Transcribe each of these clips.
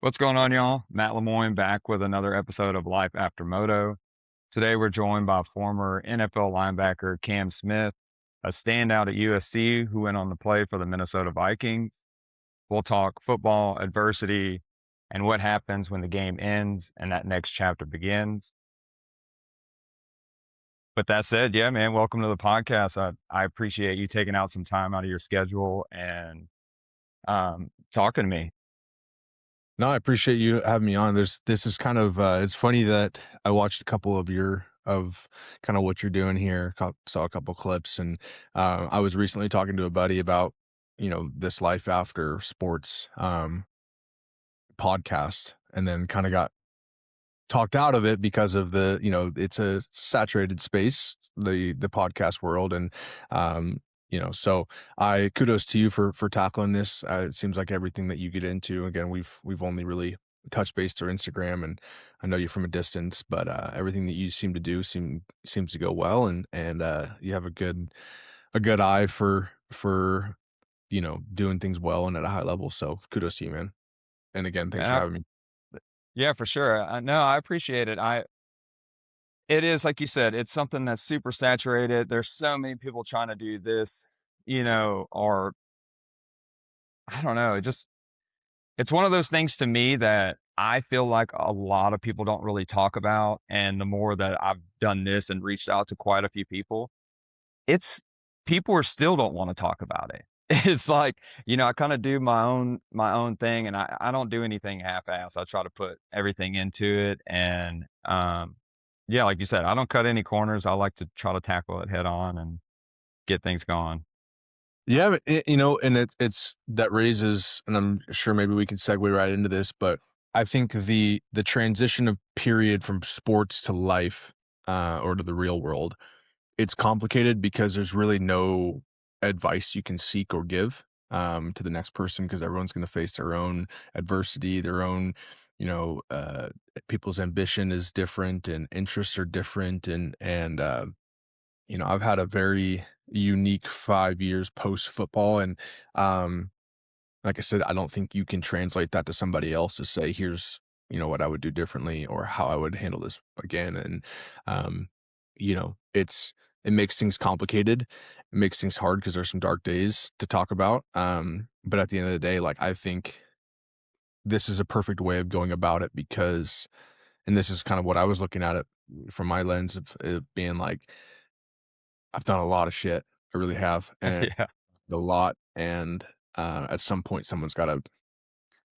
What's going on, y'all? Matt Lemoyne back with another episode of Life After Moto. Today, we're joined by former NFL linebacker Cam Smith, a standout at USC who went on to play for the Minnesota Vikings. We'll talk football, adversity, and what happens when the game ends and that next chapter begins. But that said, yeah, man, welcome to the podcast. I appreciate you taking out some time out of your schedule and talking to me. No, I appreciate you having me on. This is kind of it's funny that I watched a couple of kind of what you're doing here, saw a couple clips, and I was recently talking to a buddy about this Life After Sports podcast, and then kind of got talked out of it because of it's a saturated space, the podcast world, and so I kudos to you for tackling this. It seems like everything that you get into, again, we've only really touched base through Instagram, and I know you from a distance, but everything that you seem to do seems to go well, and you have a good eye for doing things well and at a high level. So kudos to you, man. And again, thanks for Uh, having me. yeah, for sure. No, I appreciate it. It is, like you said, it's something that's super saturated. There's so many people trying to do this, or I don't know, it's one of those things to me that I feel like a lot of people don't really talk about. And the more that I've done this and reached out to quite a few people, it's people are still don't want to talk about it. It's like, I kind of do my own thing and I don't do anything half-ass. I try to put everything into it. And yeah, like you said, I don't cut any corners. I like to try to tackle it head on and get things going. Yeah, but and it's that raises, and I'm sure maybe we can segue right into this, but I think the transition of period from sports to life, or to the real world, it's complicated because there's really no advice you can seek or give to the next person, because everyone's going to face their own adversity, their own, you know, uh, people's ambition is different and interests are different, and I've had a very unique 5 years post football, and, like I said, I don't think you can translate that to somebody else to say, "Here's, what I would do differently or how I would handle this again," and, it makes things complicated. It makes things hard because there's some dark days to talk about, but at the end of the day, like, I think this is a perfect way of going about it, because and this is kind of what I was looking at it from my lens of it being like, I've done a lot of shit. I really have, and Yeah. a lot, and, at some point, someone's gotta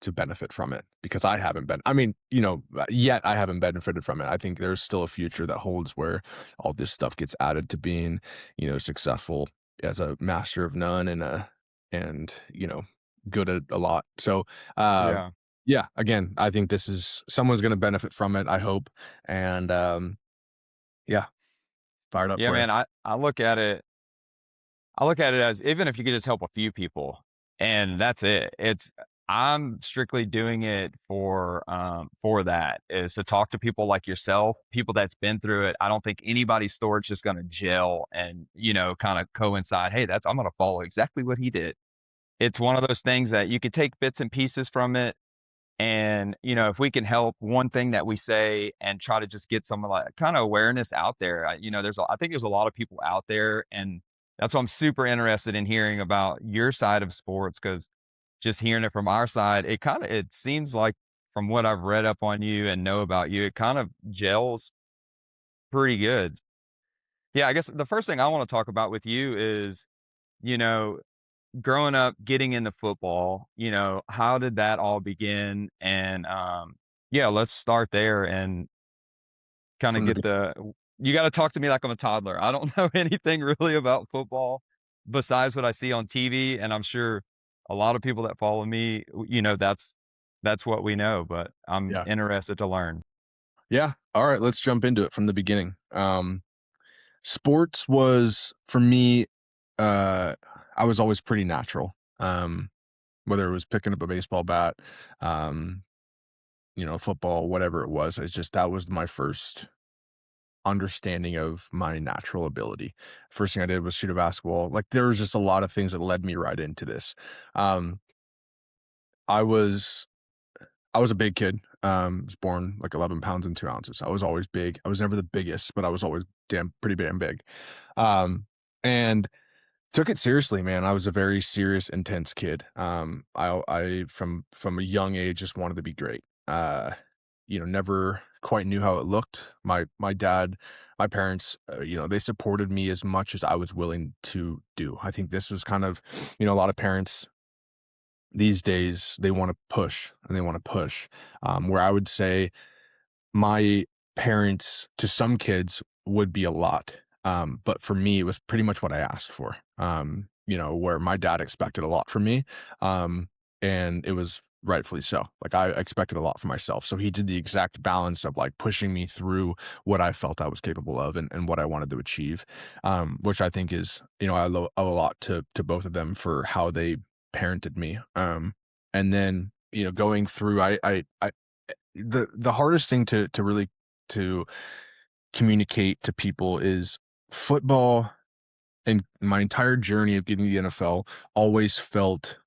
to benefit from it, because I haven't been I mean, yet I haven't benefited from it. I think there's still a future that holds where all this stuff gets added to being, successful as a master of none and good at a lot. So, uh, Yeah. yeah, again, I think this is someone's gonna benefit from it, I hope, and, yeah, fired up Yeah, for you. man. I look at it as even if you could just help a few people and that's it. I'm strictly doing it for that is to talk to people like yourself, people that's been through it. I don't think anybody's story's just gonna gel and, kind of coincide. Hey, I'm gonna follow exactly what he did. It's one of those things that you could take bits and pieces from it. And, if we can help one thing that we say and try to just get some like kind of awareness out there, I think there's a lot of people out there. And that's why I'm super interested in hearing about your side of sports. Cause just hearing it from our side, it seems like from what I've read up on you and know about you, it kind of gels pretty good. Yeah. I guess the first thing I want to talk about with you is, you know, growing up, getting into football, how did that all begin? And, yeah, let's start there and kinda From the get you gotta talk to me like I'm a toddler. I don't know anything really about football besides what I see on TV, and I'm sure a lot of people that follow me, that's what we know, but I'm Yeah. interested to learn. Yeah. All right, let's jump into it from the beginning. Sports was for me, uh, I was always pretty natural. Whether it was picking up a baseball bat, um, football, whatever it was, it's just that was my first understanding of my natural ability. First thing I did was shoot a basketball. Like, there was just a lot of things that led me right into this. Um, I was I was a big kid. Was born like 11 pounds and 2 ounces. I was always big. I was never the biggest, but I was always pretty damn big. Um, and took it seriously, man. I was a very serious, intense kid. I from a young age just wanted to be great. Never quite knew how it looked. My parents, they supported me as much as I was willing to do. I think this was kind of, a lot of parents these days, they want to push and they want to push. Where I would say my parents to some kids would be a lot. But for me, it was pretty much what I asked for. Where my dad expected a lot from me. And it was rightfully so. Like I expected a lot from myself. So he did the exact balance of like pushing me through what I felt I was capable of and what I wanted to achieve. Which I think is, owe a lot to both of them for how they parented me. And then, going through, the hardest thing to really to communicate to people is football and my entire journey of getting to the NFL always felt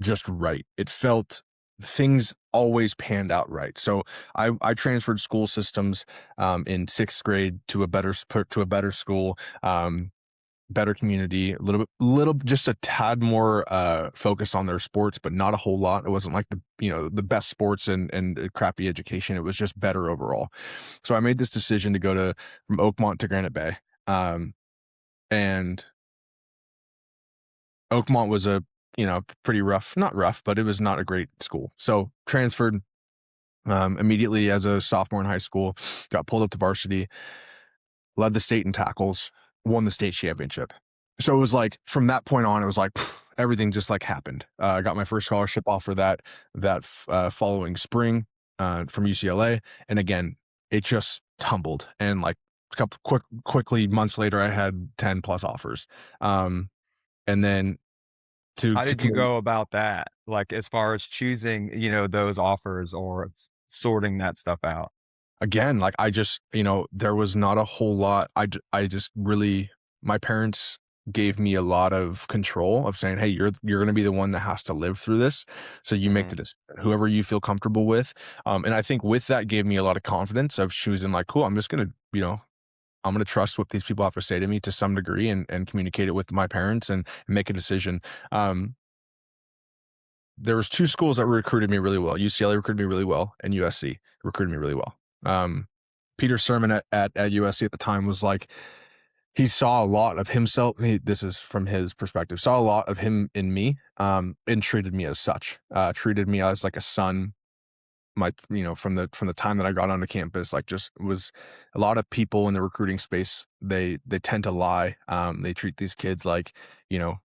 just right. It felt things always panned out right. So I transferred school systems in 6th grade to a better school. Better community, little just a tad more focus on their sports, but not a whole lot. It wasn't like the best sports and crappy education. It was just better overall. So I made this decision to go to from Oakmont to Granite Bay. And Oakmont was a, pretty rough, not rough, but it was not a great school. So transferred immediately as a sophomore in high school, got pulled up to varsity, led the state in tackles, won the state championship. So it was like from that point on, it was like everything just like happened. I got my first scholarship offer that following spring from UCLA, and again, it just tumbled. And like a couple quickly months later, I had 10 plus offers. And then How to did you go about that? Like, as far as choosing, those offers or sorting that stuff out? again, like I just, there was not a whole lot. I just really, my parents gave me a lot of control of saying, "Hey, you're going to be the one that has to live through this. So you make Mhm. the decision, whoever you feel comfortable with." And I think with that gave me a lot of confidence of choosing like, cool, I'm just going to, I'm going to trust what these people have to say to me to some degree and communicate it with my parents and make a decision. Um, there was 2 schools that recruited me really well. UCLA recruited me really well, and USC recruited me really well. Peter Sermon at USC at the time was like, he saw a lot of himself. This is from his perspective. Saw a lot of him in me, and treated me as such. Treated me as like a son. From the time that I got onto campus, like just was a lot of people in the recruiting space. They tend to lie. They treat these kids like, you know,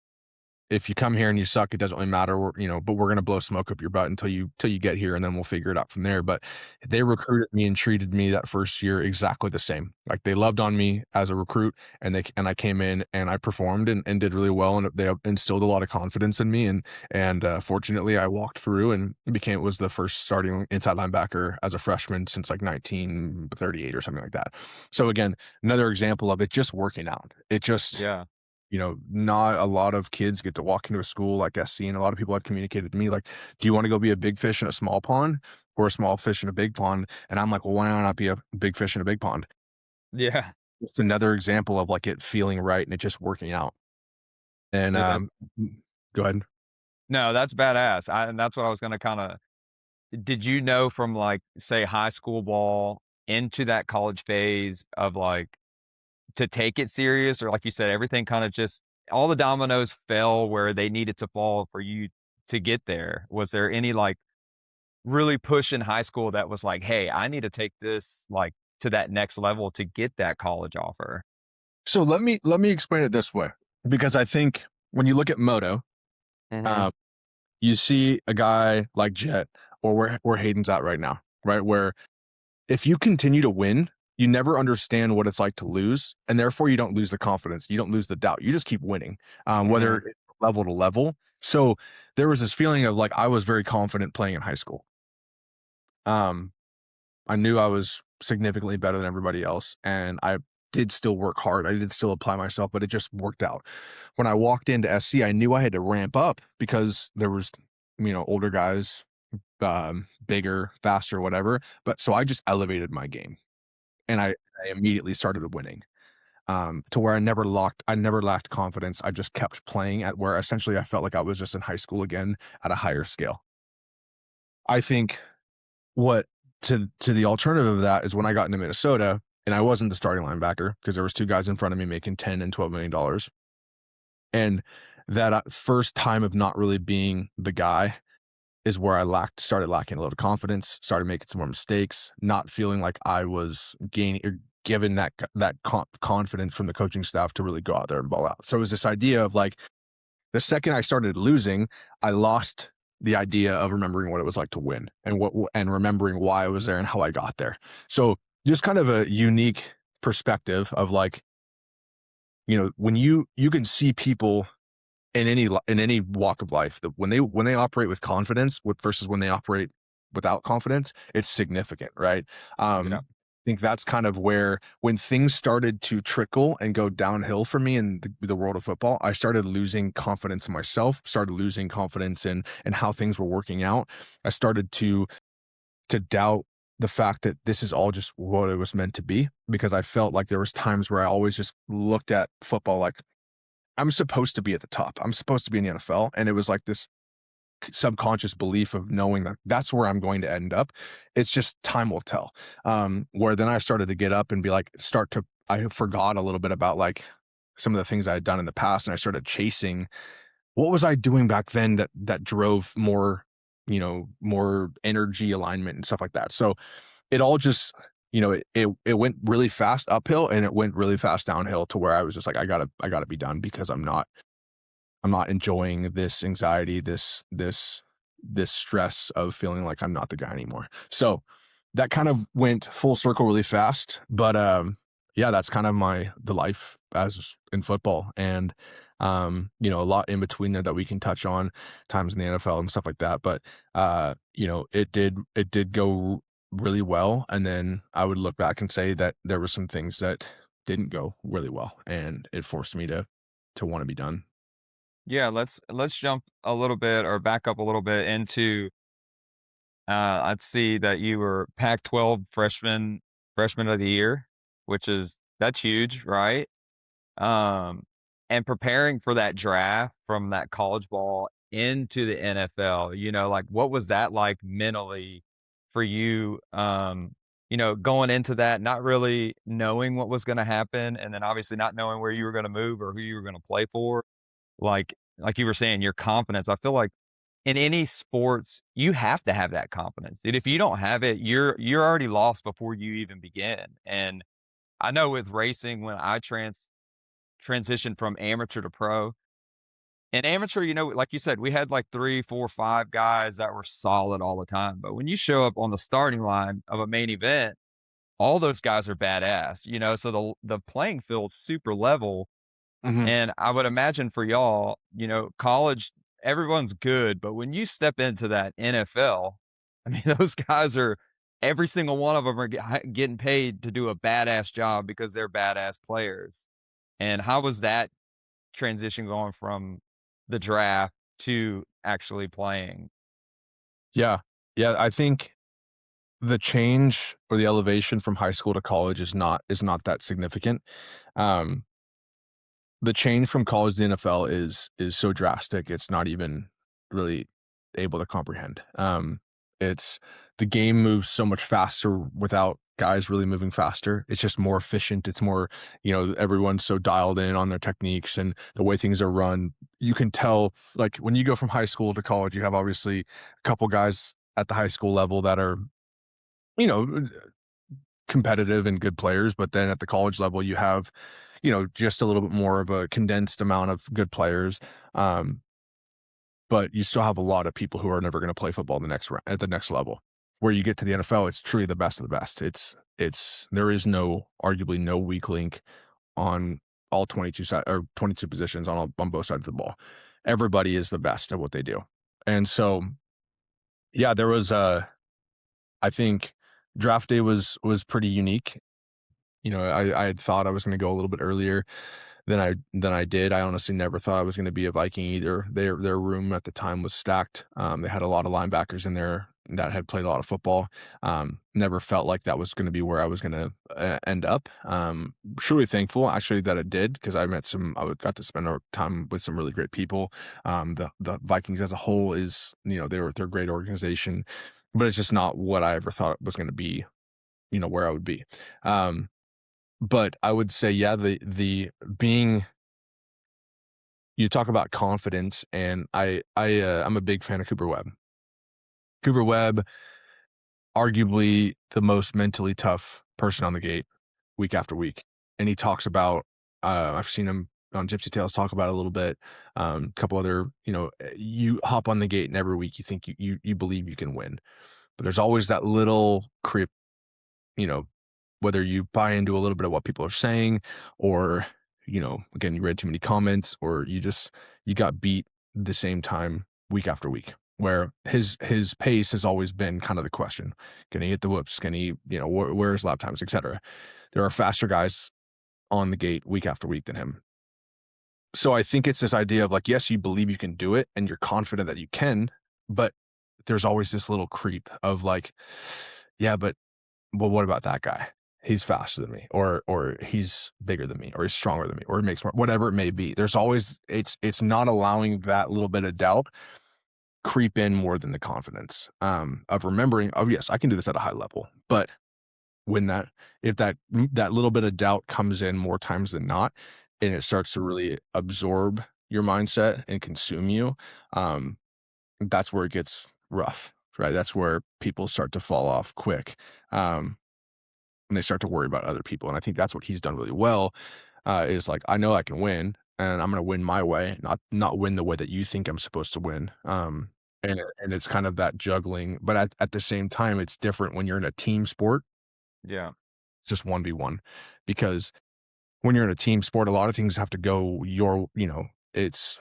if you come here and you suck, it doesn't really matter. But we're gonna blow smoke up your butt until you get here, and then we'll figure it out from there. But they recruited me and treated me that first year exactly the same. Like they loved on me as a recruit, and I came in and I performed and did really well, and they instilled a lot of confidence in me. And fortunately, I walked through and was the first starting inside linebacker as a freshman since like 1938 or something like that. So again, another example of it just working out. It just Yeah. not a lot of kids get to walk into a school like SC, and a lot of people have communicated to me like, "Do you want to go be a big fish in a small pond or a small fish in a big pond?" And I'm like, "Well, why not be a big fish in a big pond?" Yeah. Just another example of like it feeling right and it just working out. And Dude, that go ahead. no, that's badass. And that's what I was gonna kinda did you know from, like, say, high school ball into that college phase of, like, to take it serious, or like you said, everything kinda just all the dominoes fell where they needed to fall for you to get there? Was there any, like, really push in high school that was like, "Hey, I need to take this, like, to that next level to get that college offer?" So let me explain it this way, because I think when you look at moto, Mhm, um, you see a guy like Jet or where Hayden's at right now, right? Where if you continue to win, you never understand what it's like to lose, and therefore you don't lose the confidence, you don't lose the doubt, you just keep winning, whether mhm, it's level to level. So there was this feeling of like I was very confident playing in high school. Um, I knew I was significantly better than everybody else, and I did still work hard. I did still apply myself, but it just worked out. When I walked into SC, I knew I had to ramp up because there was older guys, bigger, faster, whatever. But so I just elevated my game, and I immediately started winning. To where I never lacked confidence. I just kept playing at where essentially I felt like I was just in high school again at a higher scale. I think what to the alternative of that is when I got into Minnesota and I wasn't the starting linebacker because there was two guys in front of me making 10 and $12 million. And that first time of not really being the guy is where I started lacking a little confidence, started making some more mistakes, not feeling like I was gaining or given that confidence from the coaching staff to really go out there and ball out. So it was this idea of like the second I started losing, I lost the idea of remembering what it was like to win and remembering why I was there and how I got there. So just kind of a unique perspective of like, when you can see people in any walk of life that when they operate with confidence versus when they operate without confidence, it's significant, right? Yeah. I think that's kind of where when things started to trickle and go downhill for me in the world of football, I started losing confidence in myself, started losing confidence in how things were working out. I started to doubt the fact that this is all just what it was meant to be, because I felt like there was times where I always just looked at football like I'm supposed to be at the top. I'm supposed to be in the NFL. And it was like this subconscious belief of knowing that that's where I'm going to end up. It's just time will tell. Where then I started to get up and be like, I forgot a little bit about like some of the things I had done in the past. And I started chasing what was I doing back then that drove more, more energy alignment and stuff like that. So it all just, it went really fast uphill and it went really fast downhill to where I was just like, I gotta be done because I'm not enjoying this anxiety, this stress of feeling like I'm not the guy anymore. So that kind of went full circle really fast. But yeah, that's kind of the life as in football. And a lot in between there that we can touch on, times in the NFL and stuff like that. But it did go really well. And then I would look back and say that there were some things that didn't go really well. And it forced me to want to be done. Yeah, let's jump a little bit or back up a little bit into I'd see that you were Pac-12 freshman of the year, which is that's huge, right? Um, and preparing for that draft from that college ball into the NFL, like what was that like mentally for you? Going into that, not really knowing what was going to happen, and then obviously not knowing where you were going to move or who you were going to play for. Like you were saying, your confidence. I feel like in any sports, you have to have that confidence. And if you don't have it, you're already lost before you even begin. And I know with racing, when I transitioned from amateur to pro, and amateur, like you said, we had like 3, 4, 5 guys that were solid all the time. But when you show up on the starting line of a main event, all those guys are badass, so the playing field's super level. Mhm. And I would imagine for y'all, college, everyone's good, but when you step into that NFL, I mean, those guys are every single one of them are getting paid to do a badass job because they're badass players. And how was that transition going from the draft to actually playing? Yeah. Yeah, I think the change or the elevation from high school to college is not that significant. Um, the change from college to the NFL is so drastic, it's not even really able to comprehend. It's the game moves so much faster without guys really moving faster. It's just more efficient. It's more, everyone's so dialed in on their techniques and the way things are run. You can tell, like when you go from high school to college, you have obviously a couple guys at the high school level that are, you know, competitive and good players, but then at the college level, you have, just a little bit more of a condensed amount of good players. Um, but you still have a lot of people who are never going to play football in at the next level. Where you get to the NFL, it's truly the best of the best. There is arguably no weak link on all 22 positions on both sides of the ball. Everybody is the best at what they do. And so, yeah, there was I think draft day was pretty unique. I had thought I was going to go a little bit earlier than I did. I honestly never thought I was gonna be a Viking either. Their room at the time was stacked. They had a lot of linebackers in there that had played a lot of football. Never felt like that was gonna be where I was gonna, end up. Truly thankful actually that it did because I got to spend our time with some really great people. The Vikings as a whole is, they're a great organization, but it's just not what I ever thought it was gonna be, where I would be. Um, but I would say, yeah, the being you talk about confidence, and I'm a big fan of Cooper Webb. Cooper Webb, arguably the most mentally tough person on the gate week after week, and he talks about, I've seen him on Gypsy Tales talk about it a little bit, a couple other, you hop on the gate and every week you think you believe you can win, but there's always that little creep, you know, whether you buy into a little bit of what people are saying or, again, you read too many comments or you got beat the same time week after week. Where his pace has always been kind of the question. Can he hit the whoops? Can he, where his lap times, etc. There are faster guys on the gate week after week than him. So I think it's this idea of like, yes, you believe you can do it and you're confident that you can, but there's always this little creep of like, yeah, but well, what about that guy? He's faster than me, or he's bigger than me, or he's stronger than me, or he makes more, whatever it may be. There's always it's not allowing that little bit of doubt creep in more than the confidence of remembering, oh yes, I can do this at a high level. But when that if that little bit of doubt comes in more times than not, and it starts to really absorb your mindset and consume you, um, that's where it gets rough, right? That's where people start to fall off quick. And they start to worry about other people. And I think that's what he's done really well, is like, I know I can win and I'm going to win my way, not win the way that you think I'm supposed to win. And it's kind of that juggling, but at the same time, it's different when you're in a team sport. Yeah. It's just 1v1 because when you're in a team sport, a lot of things have to go it's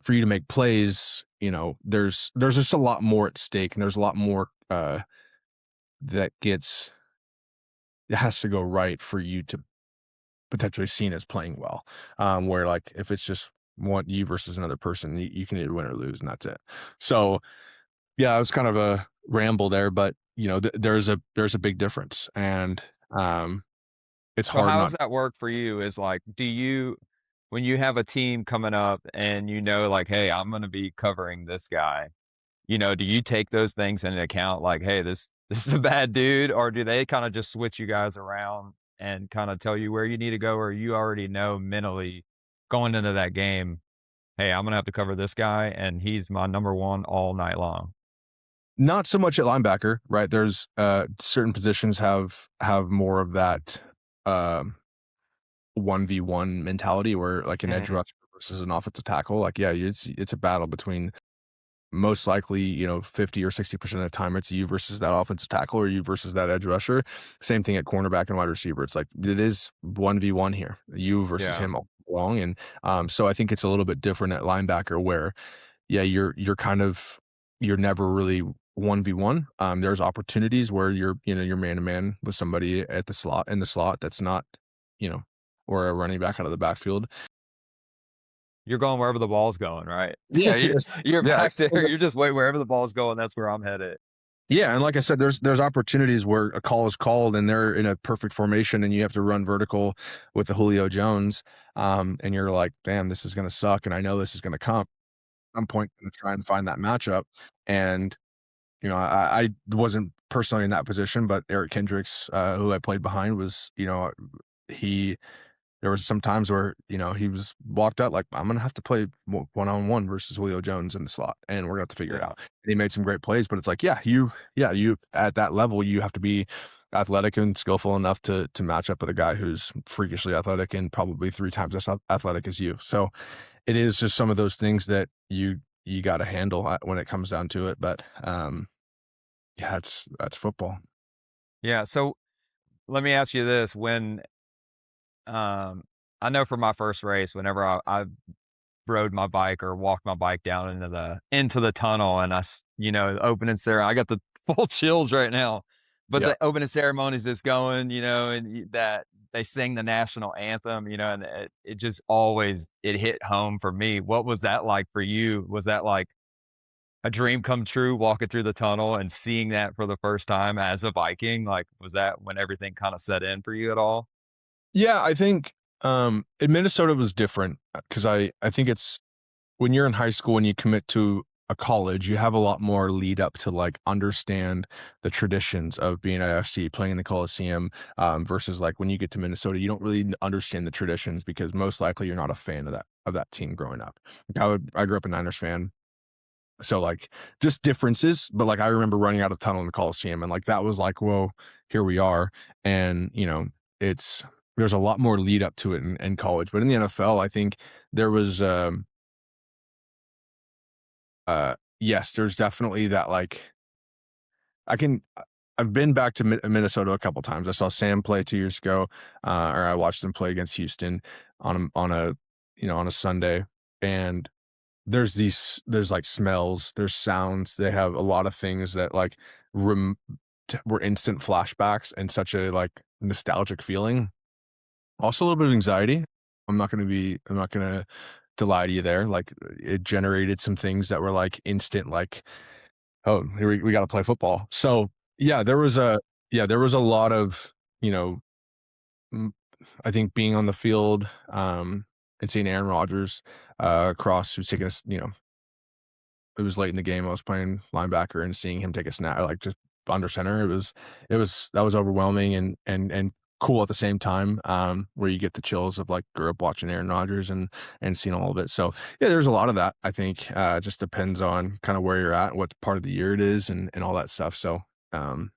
for you to make plays, there's just a lot more at stake and there's a lot more, that gets, it has to go right for you to potentially seen as playing well. Where like if it's just one you versus another person, you can either win or lose, and that's it. So yeah, it was kind of a ramble there, but there's a big difference, and it's So hard how not. does that work for you? Is like, do you when you have a team coming up and like, hey, I'm gonna be covering this guy, do you take those things into account? Like, hey, this is a bad dude, or do they kind of just switch you guys around and kind of tell you where you need to go, or you already know mentally going into that game, hey, I'm gonna have to cover this guy, and he's my number one all night long. Not so much at linebacker, right? There's certain positions have more of that 1v1 mentality where like an edge Mhm. rusher versus an offensive tackle. Like, yeah, it's a battle between most likely, 50 or 60% of the time it's you versus that offensive tackle or you versus that edge rusher. Same thing at cornerback and wide receiver. It's like it is 1v1 here, you versus Yeah. him all along. And so I think it's a little bit different at linebacker where, yeah, you're never really 1v1. There's opportunities where you're man to man with somebody at the slot that's not, you know, or a running back out of the backfield. You're going wherever the ball's going, right? Yeah, You're yeah. back there, you're just wait wherever the ball's going, that's where I'm headed. Yeah, and like I said, there's opportunities where a call is called and they're in a perfect formation and you have to run vertical with the Julio Jones, and you're like, "Damn, this is gonna suck, and I know this is gonna come." At some point, gonna try and find that matchup, and, I wasn't personally in that position, but Eric Kendricks, who I played behind was, he there was some times where, he was walked out like, "I'm gonna have to play one-on-one versus Julio Jones in the slot, and we're gonna have to figure it Yeah. out." And he made some great plays, but it's like, you at that level, you have to be athletic and skillful enough to match up with a guy who's freakishly athletic and probably 3 times as athletic as you. So, it is just some of those things that you gotta handle, when it comes down to it, but, yeah, that's football. Yeah, so let me ask you this, um I know for my first race, whenever I rode my bike or walked my bike down into the tunnel and the opening ceremony, I got the full chills right now. but Yeah. the opening ceremonies is going, and that they sing the national anthem, and it just always it hit home for me. What was that like for you? Was that like a dream come true walking through the tunnel and seeing that for the first time as a Viking? Like, was that when everything kinda set in for you at all? Yeah, I think, in Minnesota was different, because I think it's when you're in high school and you commit to a college, you have a lot more lead up to, like, understand the traditions of being at FC, playing in the Coliseum, versus, like, when you get to Minnesota, you don't really understand the traditions because most likely you're not a fan of that team growing up. Like, I grew up a Niners fan, so, like, just differences, but, like, I remember running out of the tunnel in the Coliseum, and, like, that was like, "Whoa, here we are," and, it's there's a lot more lead up to it in college, but in the NFL, I think there was, yes, there's definitely that, like, I can I've been back to Minnesota a couple times. I saw Sam play 2 years ago, or I watched them play against Houston on a Sunday, and there's, like, smells, there's sounds, they have a lot of things that, like, rem were instant flashbacks and such a, like, nostalgic feeling. Also a little bit of anxiety. I'm not gonna to lie to you there, like, it generated some things that were, like, instant, like, "Oh, here we gotta play football." So, yeah, there was a lot of, you know, mm, I think being on the field, and seeing Aaron Rodgers, across who's taking us, it was late in the game. I was playing linebacker and seeing him take a snap, like, just under center. It was that was overwhelming and cool at the same time, where you get the chills of, like, grew up watching Aaron Rodgers and seeing all of it. So, yeah, there's a lot of that, I think, it just depends on kinda where you're at, what part of the year it is, and all that stuff. So, um,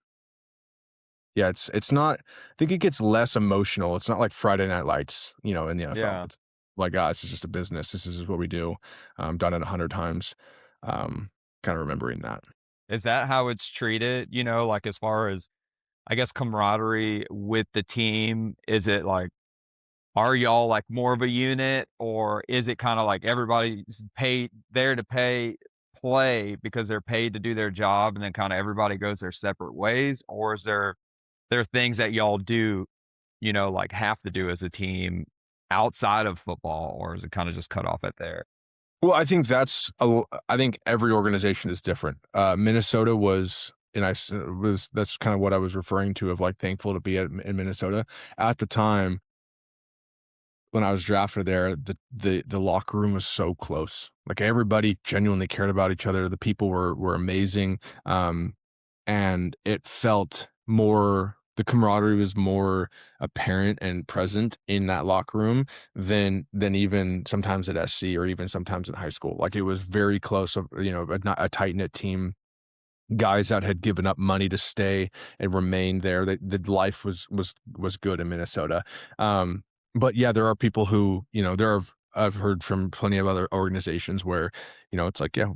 yeah, it's not I think it gets less emotional. It's not like Friday Night Lights, in the NFL. Yeah. It's like, "Ah, this is just a business. This is what we do." Done it 100 times. Um, Kinda remembering that. Is that how it's treated, like, as far as, I guess, camaraderie with the team? Is it like are y'all, like, more of a unit, or is it kinda like everybody's paid there to play because they're paid to do their job, and then kinda everybody goes their separate ways? Or is there are things that y'all do, like, have to do as a team outside of football, or is it kinda just cut off at there? Well, I think every organization is different. Minnesota was and I s was that's kinda what I was referring to of, like, thankful to be in Minnesota. At the time, when I was drafted there, the locker room was so close. Like, everybody genuinely cared about each other. The people were amazing, and it felt more the camaraderie was more apparent and present in that locker room than even sometimes at SC or even sometimes in high school. Like, it was very close of, a tight-knit team, guys that had given up money to stay and remain there. The life was good in Minnesota. But yeah, there are people who, I've heard from plenty of other organizations where, it's like, yeah,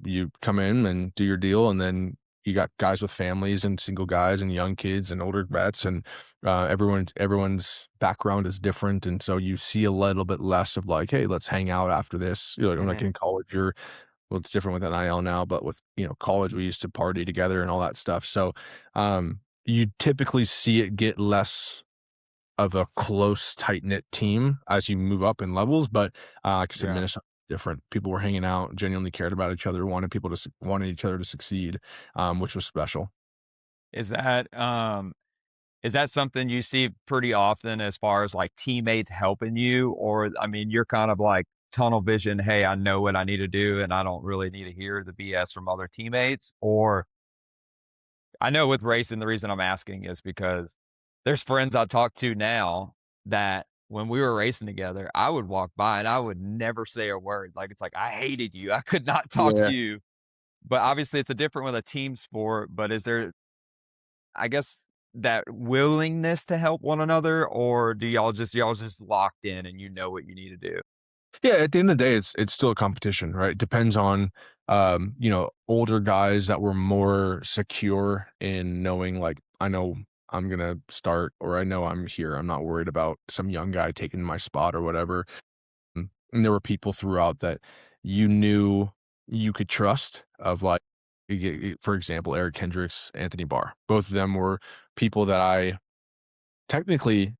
you come in and do your deal, and then you got guys with families and single guys and young kids and older vets, and everyone's background is different, and so you see a little bit less of like, hey, let's hang out after this. Like Mhm. in college, well, it's different with NIL now, but with, college, we used to party together and all that stuff. So, you typically see it get less of a close, tight-knit team as you move up in levels, but, like I said, Yeah. Minnesota different. People were hanging out, genuinely cared about each other, wanted each other to succeed, which was special. Is that something you see pretty often as far as, like, teammates helping you? Or, I mean, you're kind of like tunnel vision, "Hey, I know what I need to do, and I don't really need to hear the BS from other teammates," or I know with racing, the reason I'm asking is because there's friends I talk to now that when we were racing together, I would walk by and I would never say a word. Like, it's like, I hated you. I could not talk to Yeah. you. But obviously, it's a different with a team sport. But is there, I guess, that willingness to help one another, or do y'all just locked in and you know what you need to do? Yeah, at the end of the day, it's still a competition, right? It depends on, older guys that were more secure in knowing, like, I know I'm gonna start, or I know I'm here. I'm not worried about some young guy taking my spot or whatever. And there were people throughout that you knew you could trust of like For example, Eric Hendricks, Anthony Barr. Both of them were people that I technically,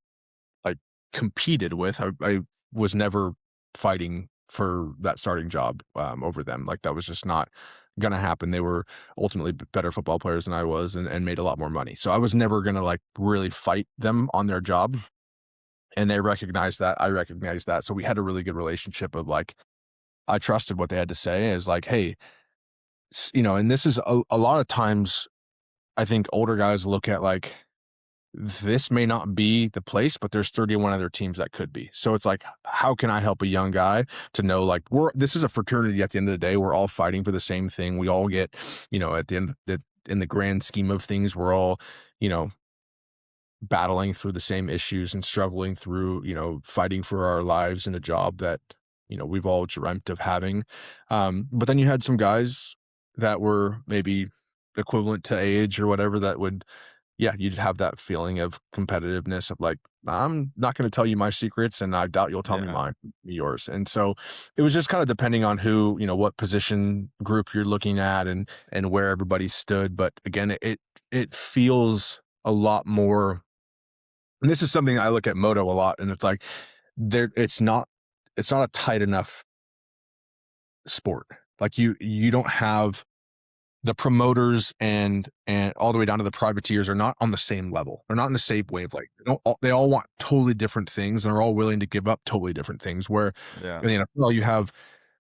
like, competed with. I was never fighting for that starting job, over them. Like, that was just not gonna happen. They were ultimately better football players than I was, and made a lot more money. So I was never gonna, like, really fight them on their job, and they recognized that, I recognized that. So we had a really good relationship of, like, I trusted what they had to say. Is like, "Hey," and this is a lot of times, I think older guys look at, like, this may not be the place, but there's 31 other teams that could be. So it's like, how can I help a young guy to know, like, this is a fraternity at the end of the day. We're all fighting for the same thing. We all get, at the end, in the grand scheme of things, we're all, you know, battling through the same issues and struggling through, fighting for our lives in a job that, we've all dreamt of having. But then you had some guys that were maybe equivalent to age or whatever that would, yeah, you'd have that feeling of competitiveness of like, I'm not going to tell you my secrets and I doubt you'll tell me Yeah, mine, yours. And so it was just kind of depending on who, what position group you're looking at and where everybody stood. But again, it feels a lot more, and this is something I look at moto a lot, and it's like it's not a tight enough sport. Like you don't have the promoters and all the way down to the privateers are not on the same level. They're not in the same wavelength. They all want totally different things, and they're all willing to give up totally different things. Where yeah, in the NFL, you have,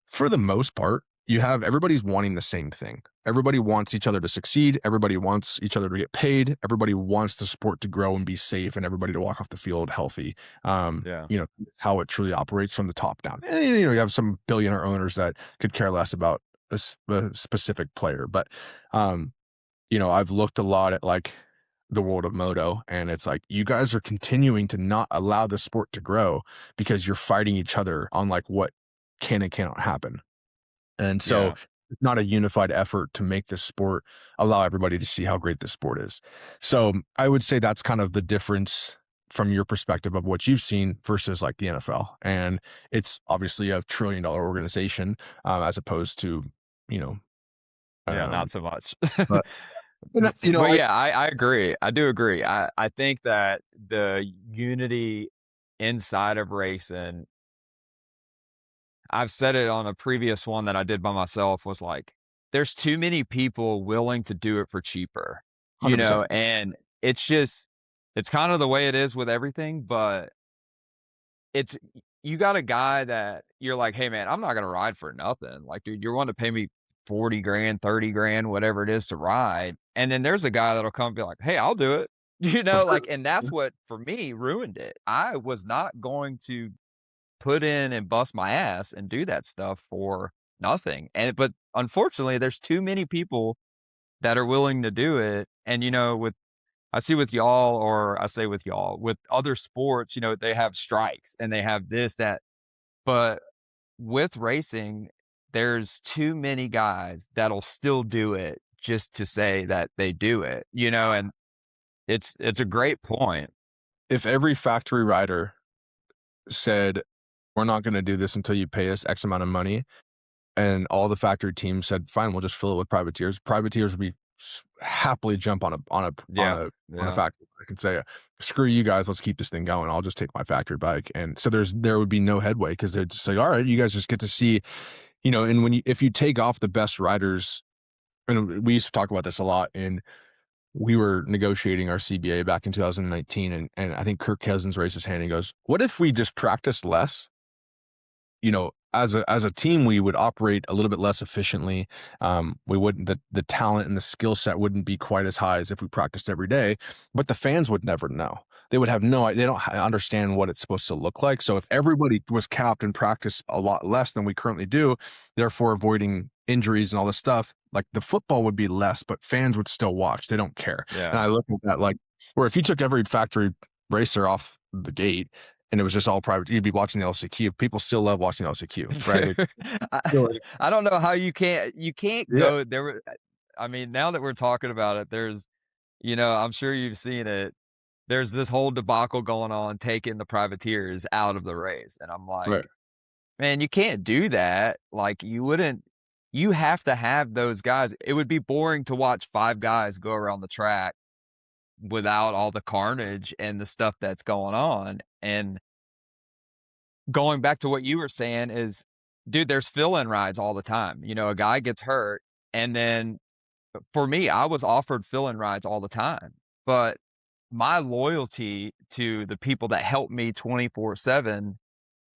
for the most part, you have everybody's wanting the same thing. Everybody wants each other to succeed. Everybody wants each other to get paid. Everybody wants the sport to grow and be safe, and everybody to walk off the field healthy. yeah, How it truly operates from the top down. And you have some billionaire owners that could care less about a specific player, but I've looked a lot at, like, the world of moto, and it's like, you guys are continuing to not allow the sport to grow because you're fighting each other on, like, what can and cannot happen. And so yeah, it's not a unified effort to make this sport allow everybody to see how great this sport is. So I would say that's kind of the difference from your perspective of what you've seen versus, like, the NFL. And it's obviously a $1 trillion organization, as opposed to, you know, yeah, um, not so much. but, But I yeah, I agree. I do agree. I think that the unity inside of racing, I've said it on a previous one that I did by myself, was like, there's too many people willing to do it for cheaper, 100%. and it's kind of the way it is with everything, but you got a guy that you're like, "Hey, man, I'm not gonna ride for nothing." Like, "Dude, you're wanting to pay me 40 grand, 30 grand, whatever it is to ride." And then there's a guy that'll come and be like, "Hey, I'll do it." For sure. Like, and that's what, for me, ruined it. I was not going to put in and bust my ass and do that stuff for nothing. But unfortunately, there's too many people that are willing to do it. And, with I see with y'all, or I say with y'all, with other sports, they have strikes and they have this, that. But with racing, there's too many guys that'll still do it just to say that they do it, and it's a great point. If every factory rider said, "We're not gonna do this until you pay us X amount of money," and all the factory teams said, "Fine, we'll just fill it with privateers," privateers would be happily jump Yeah, on a yeah, factory bike and say, "Screw you guys, let's keep this thing going. I'll just take my factory bike." And so there would be no headway because they'd just say, "All right, you guys just get to see," and if you take off the best riders, and we used to talk about this a lot, and we were negotiating our CBA back in 2019, and I think Kirk Cousins raised his hand and he goes, "What if we just practice less?" As a team, we would operate a little bit less efficiently. We wouldn't the talent and the skill set wouldn't be quite as high as if we practiced every day, but the fans would never know. They would have they don't understand what it's supposed to look like. So if everybody was capped and practiced a lot less than we currently do, therefore avoiding injuries and all this stuff, like, the football would be less, but fans would still watch. They don't care. And yeah. I look at that, like, where if you took every factory racer off the gate and it was just all private, you'd be watching the LCQ. People still love watching the LCQ, right? Dude, I Really? I don't know how you can't Yeah, go there. I mean, now that we're talking about it, I'm sure you've seen it. There's this whole debacle going on taking the privateers out of the race, and I'm right. like, man, you can't do that. Like, you wouldn't. you have to have those guys. It would be boring to watch 5 guys go around the track without all the carnage and the stuff that's going on, and going back to what you were saying is, dude, there's fill-in rides all the time. You know, a guy gets hurt, and then for me, I was offered fill-in rides all the time, but my loyalty to the people that help me 24/7,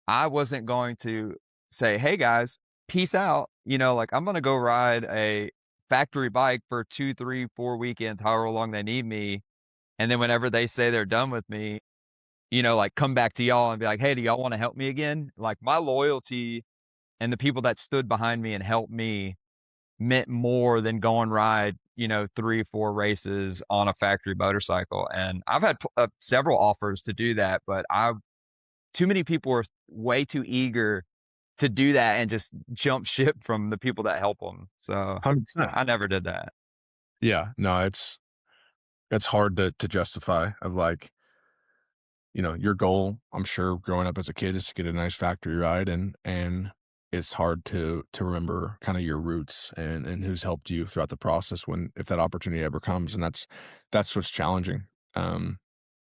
I wasn't going to say, "Hey, guys, peace out." You know, like, I'm gonna go ride a factory bike for 2, 3, 4 weekends, however long they need me, and then whenever they say they're done with me, you know, like, come back to y'all and be like, "Hey, do y'all wanna help me again?" Like, my loyalty and the people that stood behind me and helped me meant more than go and ride, you know, 3, 4 races on a factory motorcycle, and I've had several offers to do that, but I too many people are way too eager to do that and just jump ship from the people that help them. So, 100%. I never did that. Yeah, no, it's hard to justify of like, your goal, I'm sure growing up as a kid is to get a nice factory ride and it's hard to remember kind of your roots and who's helped you throughout the process when if that opportunity ever comes and that's what's challenging. Um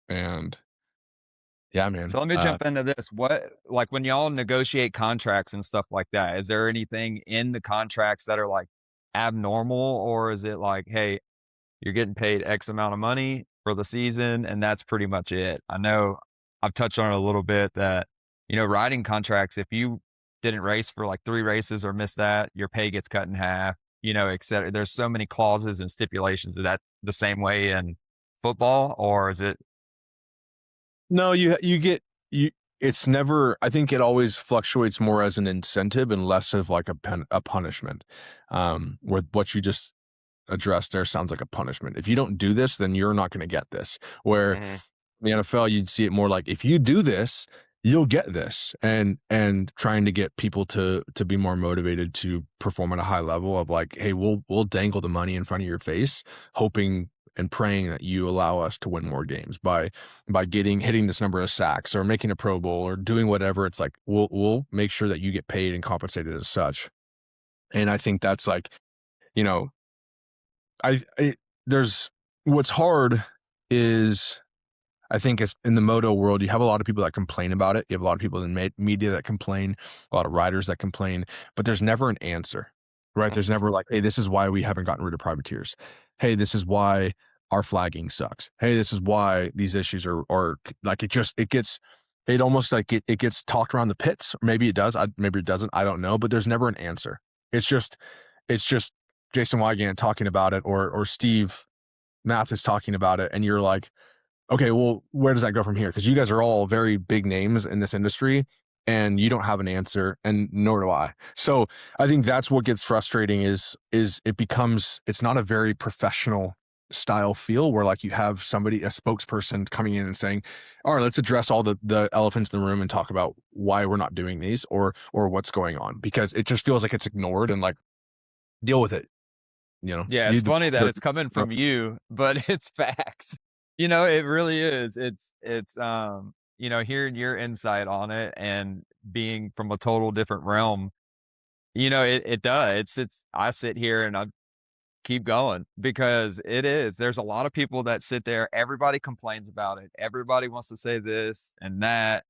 and yeah, man. So let me jump into this. What like, when y'all negotiate contracts and stuff like that, is there anything in the contracts that are, like, abnormal, or is it like, "Hey, you're getting paid X amount of money for the season, and that's pretty much it"? I know I've touched on it a little bit that, riding contracts, if you didn't race for, like, 3 races or miss that, your pay gets cut in half, etcetera. There's so many clauses and stipulations. Is that the same way in football, or is it? No, you get you it's never I think it always fluctuates more as an incentive and less of like a punishment. With what you just addressed there sounds like a punishment. If you don't do this, then you're not gonna get this. Where Mhm. the NFL, you'd see it more like if you do this, you'll get this, and trying to get people to be more motivated to perform at a high level of like, hey, we'll dangle the money in front of your face, hoping and praying that you allow us to win more games by hitting this number of sacks or making a Pro Bowl or doing whatever. It's like we'll make sure that you get paid and compensated as such. And I think that's like, you know, I there's what's hard is I think it's in the moto world, you have a lot of people that complain about it. You have a lot of people in media that complain, a lot of writers that complain, but there's never an answer, right? There's Mhm. never like, hey, this is why we haven't gotten rid of privateers. Hey, this is why our flagging sucks. Hey, this is why these issues are like it almost like it gets talked around the pits. Maybe it does. Maybe it doesn't. I don't know. But there's never an answer. It's just it's just Jason Wygant talking about it or Steve Mathis talking about it, and you're like, okay, well, where does that go from here? Because you guys are all very big names in this industry and you don't have an answer and nor do I. So I think that's what gets frustrating is it's not a very professional style feel where like you have somebody, a spokesperson coming in and saying, all right, let's address all the elephants in the room and talk about why we're not doing these or what's going on because it just feels like it's ignored and like deal with it. Yeah, it's You funny that it's coming from you, but it's facts. It really is. Hearing your insight on it and being from a total different realm, it does. I sit here and I keep going because there's a lot of people that sit there, everybody complains about it. Everybody wants to say this and that,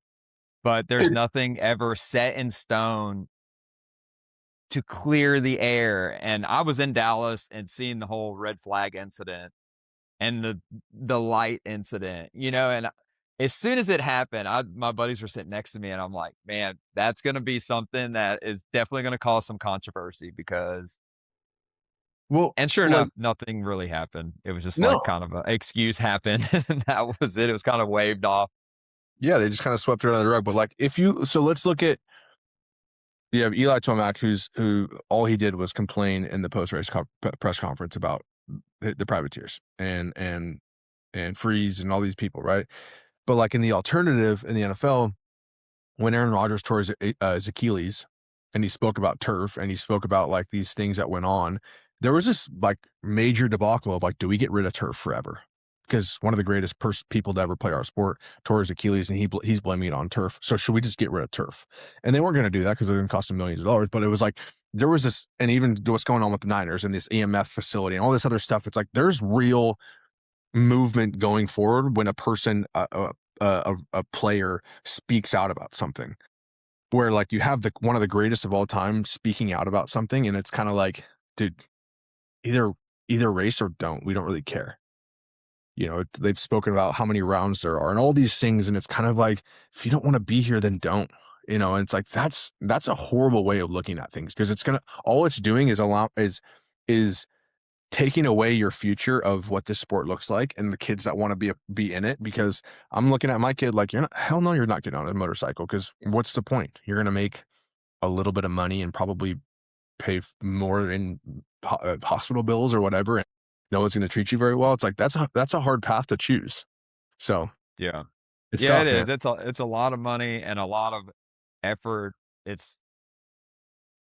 but there's nothing ever set in stone to clear the air. And I was in Dallas and seeing the whole red flag incident and the light incident, and as soon as it happened, my buddies were sitting next to me and I'm like, "Man, that's gonna be something that is definitely gonna cause some controversy because." well, And sure like enough, nothing really happened. It was just like no, kind of a excuse happened and that was it. It was kind of waved off. yeah, they just kind of swept it under the rug. But like so let's look at you have Eli Tomac, who all he did was complain in the post race press conference about the privateers and Freeze and all these people, right? But like in the alternative in the NFL, when Aaron Rodgers tore his Achilles and he spoke about turf and he spoke about like these things that went on, there was this like major debacle of like, do we get rid of turf forever? Because one of the greatest people to ever play our sport tore his Achilles and he's blaming it on turf. So should we just get rid of turf? And they weren't going to do that because it was going to cost them millions of dollars. But it was like there was this, and even what's going on with the Niners and this EMF facility and all this other stuff. It's like there's real movement going forward when a person, a player speaks out about something. Where like you have the one of the greatest of all time speaking out about something, and it's kind of like, dude, either race or don't. We don't really care. They've spoken about how many rounds there are and all these things, and it's kind of like, if you don't want to be here, then don't. And it's like that's a horrible way of looking at things, because all it's doing is is taking away your future of what this sport looks like and the kids that want to be in it. Because I'm looking at my kid like, you're not, hell no, you're not getting on a motorcycle, because what's the point? You're gonna make a little bit of money and probably pay more in hospital bills or whatever, and no one's gonna treat you very well. It's like that's a hard path to choose. So Yeah. it's Yeah, it tough, man. is. It's a lot of money and a lot of effort. It's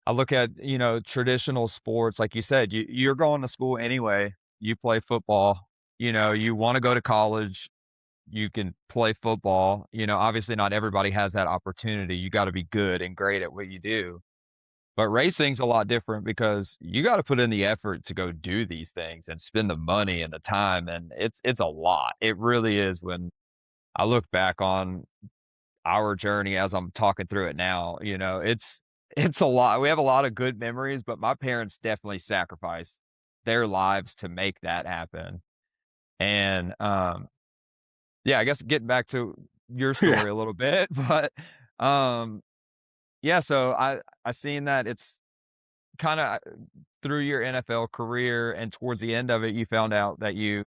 I look at, traditional sports, like you said, you're going to school anyway, you play football, you wanna go to college, you can play football, obviously not everybody has that opportunity, you gotta be good and great at what you do. But racing's a lot different because you gotta put in the effort to go do these things and spend the money and the time, and it's a lot. It really is. When I look back on our journey as I'm talking through it now, it's a lot. We have a lot of good memories, but my parents definitely sacrificed their lives to make that happen. And, yeah, I guess getting back to your Yeah. story a little bit, but, um, yeah, so I seen that it's kinda through your NFL career and towards the end of it, you found out that you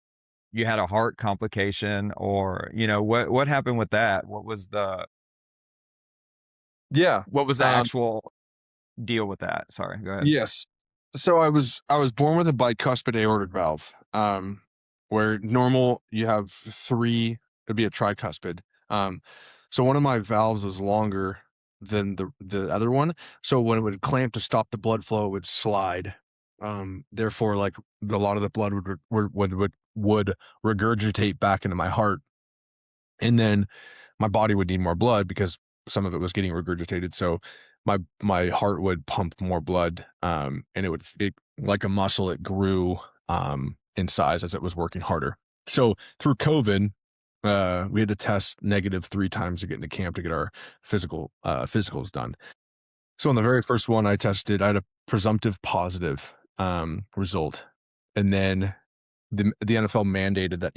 had a heart complication, or, what happened with that? Yeah. What was the actual deal with that? Sorry, go ahead. Yes. So I was born with a bicuspid aortic valve, where normal you have three, it'd be a tricuspid. Um, so one of my valves was longer than the other one. So when it would clamp to stop the blood flow, it would slide. Therefore, like a lot of the blood would regurgitate back into my heart, and then my body would need more blood because some of it was getting regurgitated. So my heart would pump more blood, and it like a muscle, it grew in size as it was working harder. So through COVID, we had to test negative 3 times to get into camp to get our physicals done. So on the very first one I tested, I had a presumptive positive result, and then the NFL mandated that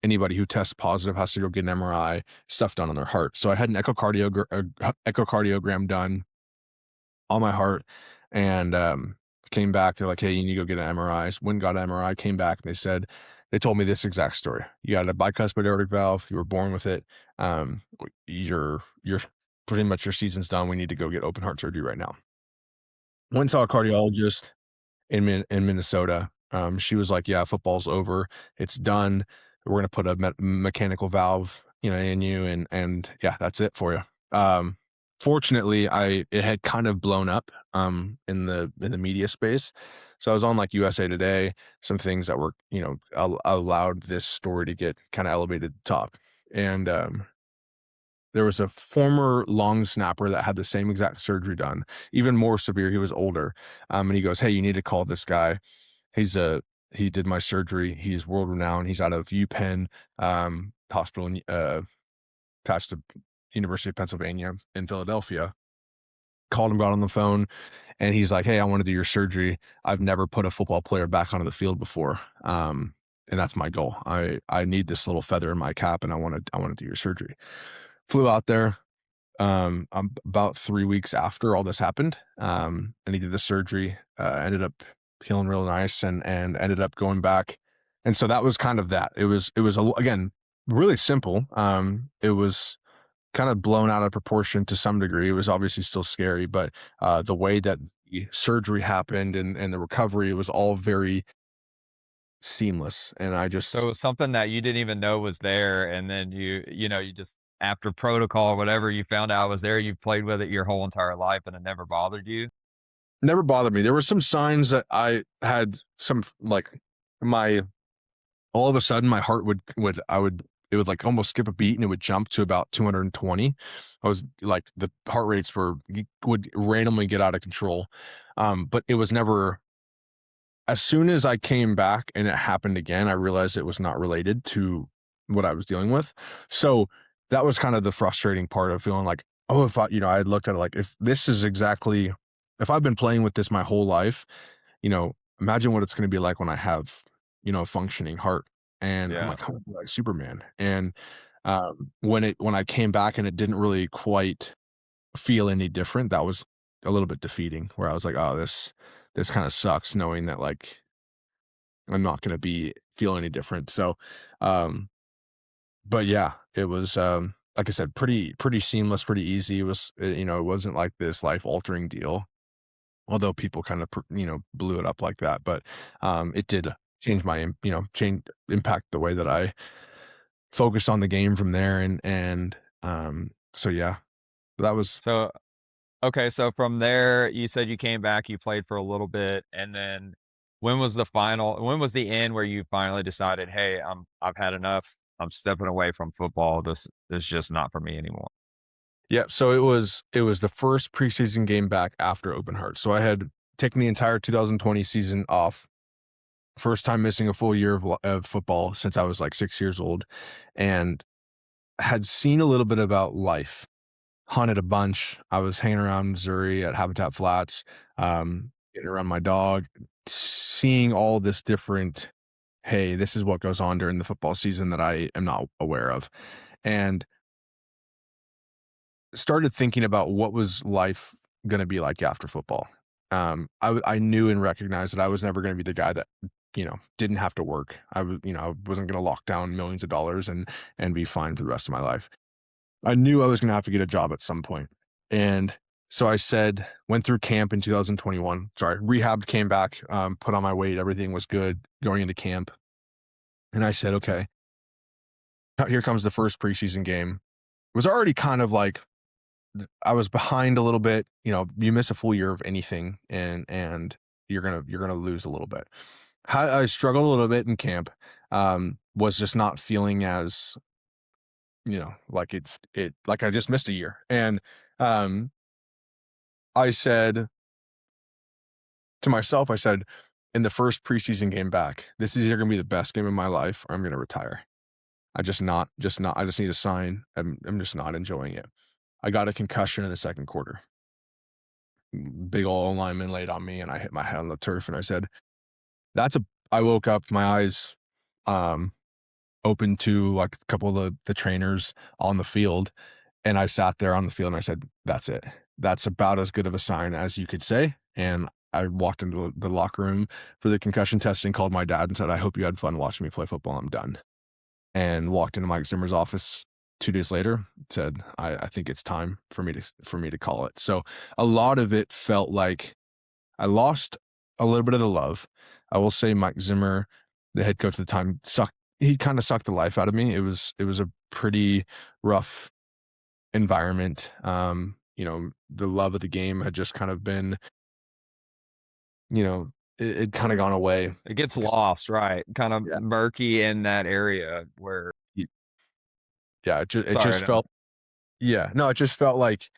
anybody who tests positive has to go get an MRI, stuff done on their heart. So I had an echocardiogram done on my heart, and came back. They're like, "Hey, you need to go get an MRI." Went and got an MRI, came back, and they told me this exact story. You had a bicuspid aortic valve. You were born with it. You're pretty much, your season's done. We need to go get open heart surgery right now. Went and saw a cardiologist in Minnesota. She was like, "Yeah, football's over. It's done. We're gonna put a mechanical valve, in you, and yeah, that's it for you." Fortunately, I it had kind of blown up in the media space. So I was on like USA Today, some things that were, allowed this story to get kind of elevated to the top. And there was a former long snapper that had the same exact surgery done, even more severe. He was older. And he goes, "Hey, you need to call this guy. He did my surgery. He's world renowned. He's out of UPenn hospital attached to University of Pennsylvania in Philadelphia." Called him, got on the phone, and he's like, "Hey, I want to do your surgery. I've never put a football player back onto the field before. And that's my goal. I need this little feather in my cap, and I want to do your surgery." Flew out there, about 3 weeks after all this happened, and he did the surgery, ended up healing real nice, and ended up going back. And so that was kind of that. It was again, really simple. It was kind of blown out of proportion to some degree. It was obviously still scary, but, the way that the surgery happened and the recovery, it was all very seamless, and I So it just was something that you didn't even know was there, and then you just after protocol or whatever, you found out was there, you played with it your whole entire life, and it never bothered you? never bothered me. There were some signs that I had some, like, my all of a sudden, my heart would I would it would like almost skip a beat and it would jump to about 220. I was like the heart rates would randomly get out of control. But it was never, as soon as I came back and it happened again, I realized it was not related to what I was dealing with. So that was kind of the frustrating part of feeling like, oh, if I, I had looked at it like, if this is exactly, if I've been playing with this my whole life, imagine what it's going to be like when I have, a functioning heart. And I'm Yeah. like, oh, like Superman. And when I came back and it didn't really quite feel any different, that was a little bit defeating. Where I was like, oh, this kind of sucks, knowing that like I'm not going to be feel any different. So, um, but yeah, it was like I said, pretty seamless, pretty easy. It was, it wasn't like this life altering deal, although people kind of blew it up like that. But it did change change impact the way that I focused on the game from there. And so yeah, that was. So okay, so from there, you said you came back, you played for a little bit, and then when was the end where you finally decided, "Hey, I've had enough. I'm stepping away from football. This is just not for me anymore." Yeah, so it was the first preseason game back after open heart. So I had taken the entire 2020 season off. First time missing a full year of football since I was like 6 years old, and had seen a little bit about life. Hunted a bunch. I was hanging around Missouri at Habitat Flats, getting around my dog, seeing all this different. Hey, this is what goes on during the football season that I am not aware of, and started thinking about what was life gonna be like after football. I knew and recognized that I was never gonna be the guy that, didn't have to work. I wasn't gonna lock down millions of dollars and be fine for the rest of my life. I knew I was gonna have to get a job at some point. And so I said, went through camp in 2021. Sorry, rehab, came back, put on my weight, everything was good going into camp. And I said, okay, here comes the first preseason game. It was already kind of like I was behind a little bit. You miss a full year of anything, and you're gonna lose a little bit. How I struggled a little bit in camp, was just not feeling as like it like I just missed a year, and um, I said to myself, I said, in the first preseason game back, this is either gonna be the best game of my life, or I'm gonna retire. I just not. I just need a sign. I'm just not enjoying it. I got a concussion in the second quarter. Big old lineman laid on me and I hit my head on the turf and I said, that's a I woke up, my eyes um open to like a couple of the trainers on the field. And I sat there on the field and I said, that's it. That's about as good of a sign as you could say. And I walked into the locker room for the concussion testing, called my dad and said, I hope you had fun watching me play football. I'm done. And walked into Mike Zimmer's office 2 days later, said, I think it's time for me to call it. So a lot of it felt like I lost a little bit of the love. I will say Mike Zimmer, the head coach at the time, sucked. He kind of sucked the life out of me. It was a pretty rough environment. The love of the game had just kind of been, it kind of gone away. It gets Because lost, right? Kind of yeah, murky in that area where yeah, it just sorry, felt yeah, no, it just felt like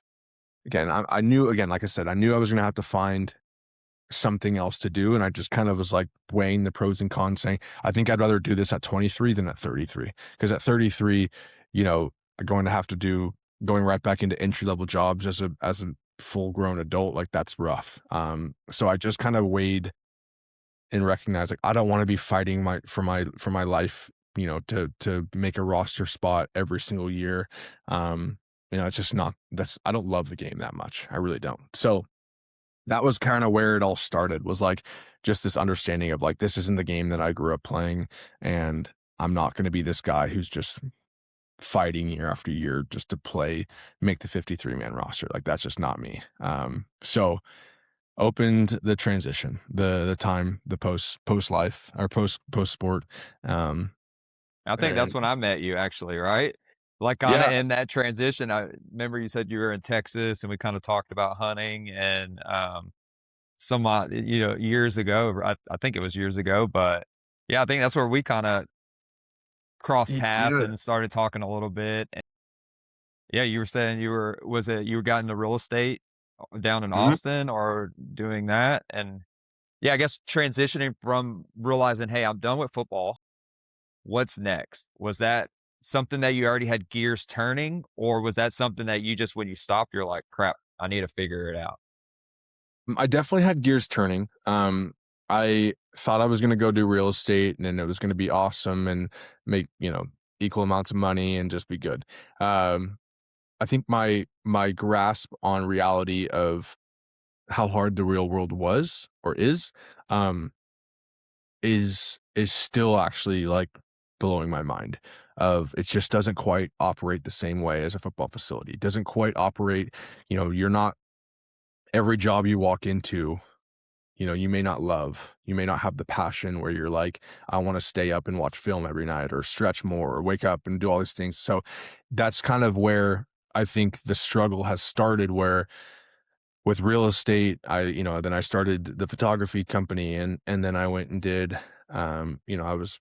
again, I knew again, like I said, I knew I was gonna have to find something else to do. And I just kind of was like weighing the pros and cons, saying, I think I'd rather do this at 23 than at 33. Because at 33, I'm going to have to do going right back into entry level jobs as a full grown adult. Like that's rough. So I just kind of weighed and recognized like I don't want to be fighting for my life, to make a roster spot every single year. It's just not that's I don't love the game that much. I really don't. So that was kind of where it all started, was like just this understanding of like this isn't the game that I grew up playing, and I'm not going to be this guy who's just fighting year after year just to make the 53 man roster. Like that's just not me. So opened the transition, the time, the post life or post sport. Um I think that's and when I met you actually, right? Like, kinda yeah, in that transition, I remember you said you were in Texas, and we kinda talked about hunting and, years ago, I think it was years ago, but, yeah, I think that's where we kinda crossed paths Yeah. and started talking a little bit. And yeah, you were saying you were got into real estate down in Mhm. Austin or doing that? And yeah, I guess transitioning from realizing, "Hey, I'm done with football. What's next?" Was that something that you already had gears turning, or was that something that you just when you stopped, you're like, "Crap, I need to figure it out?" I definitely had gears turning. I thought I was gonna go do real estate and it was gonna be awesome and make, equal amounts of money and just be good. Um, I think my grasp on reality of how hard the real world was or um, is still actually, like, blowing my mind of it just doesn't quite operate the same way as a football facility. It doesn't quite operate, you're not every job you walk into, you may not love, you may not have the passion where you're like, I want to stay up and watch film every night or stretch more or wake up and do all these things. So that's kind of where I think the struggle has started where with real estate, then I started the photography company and then I went and did I was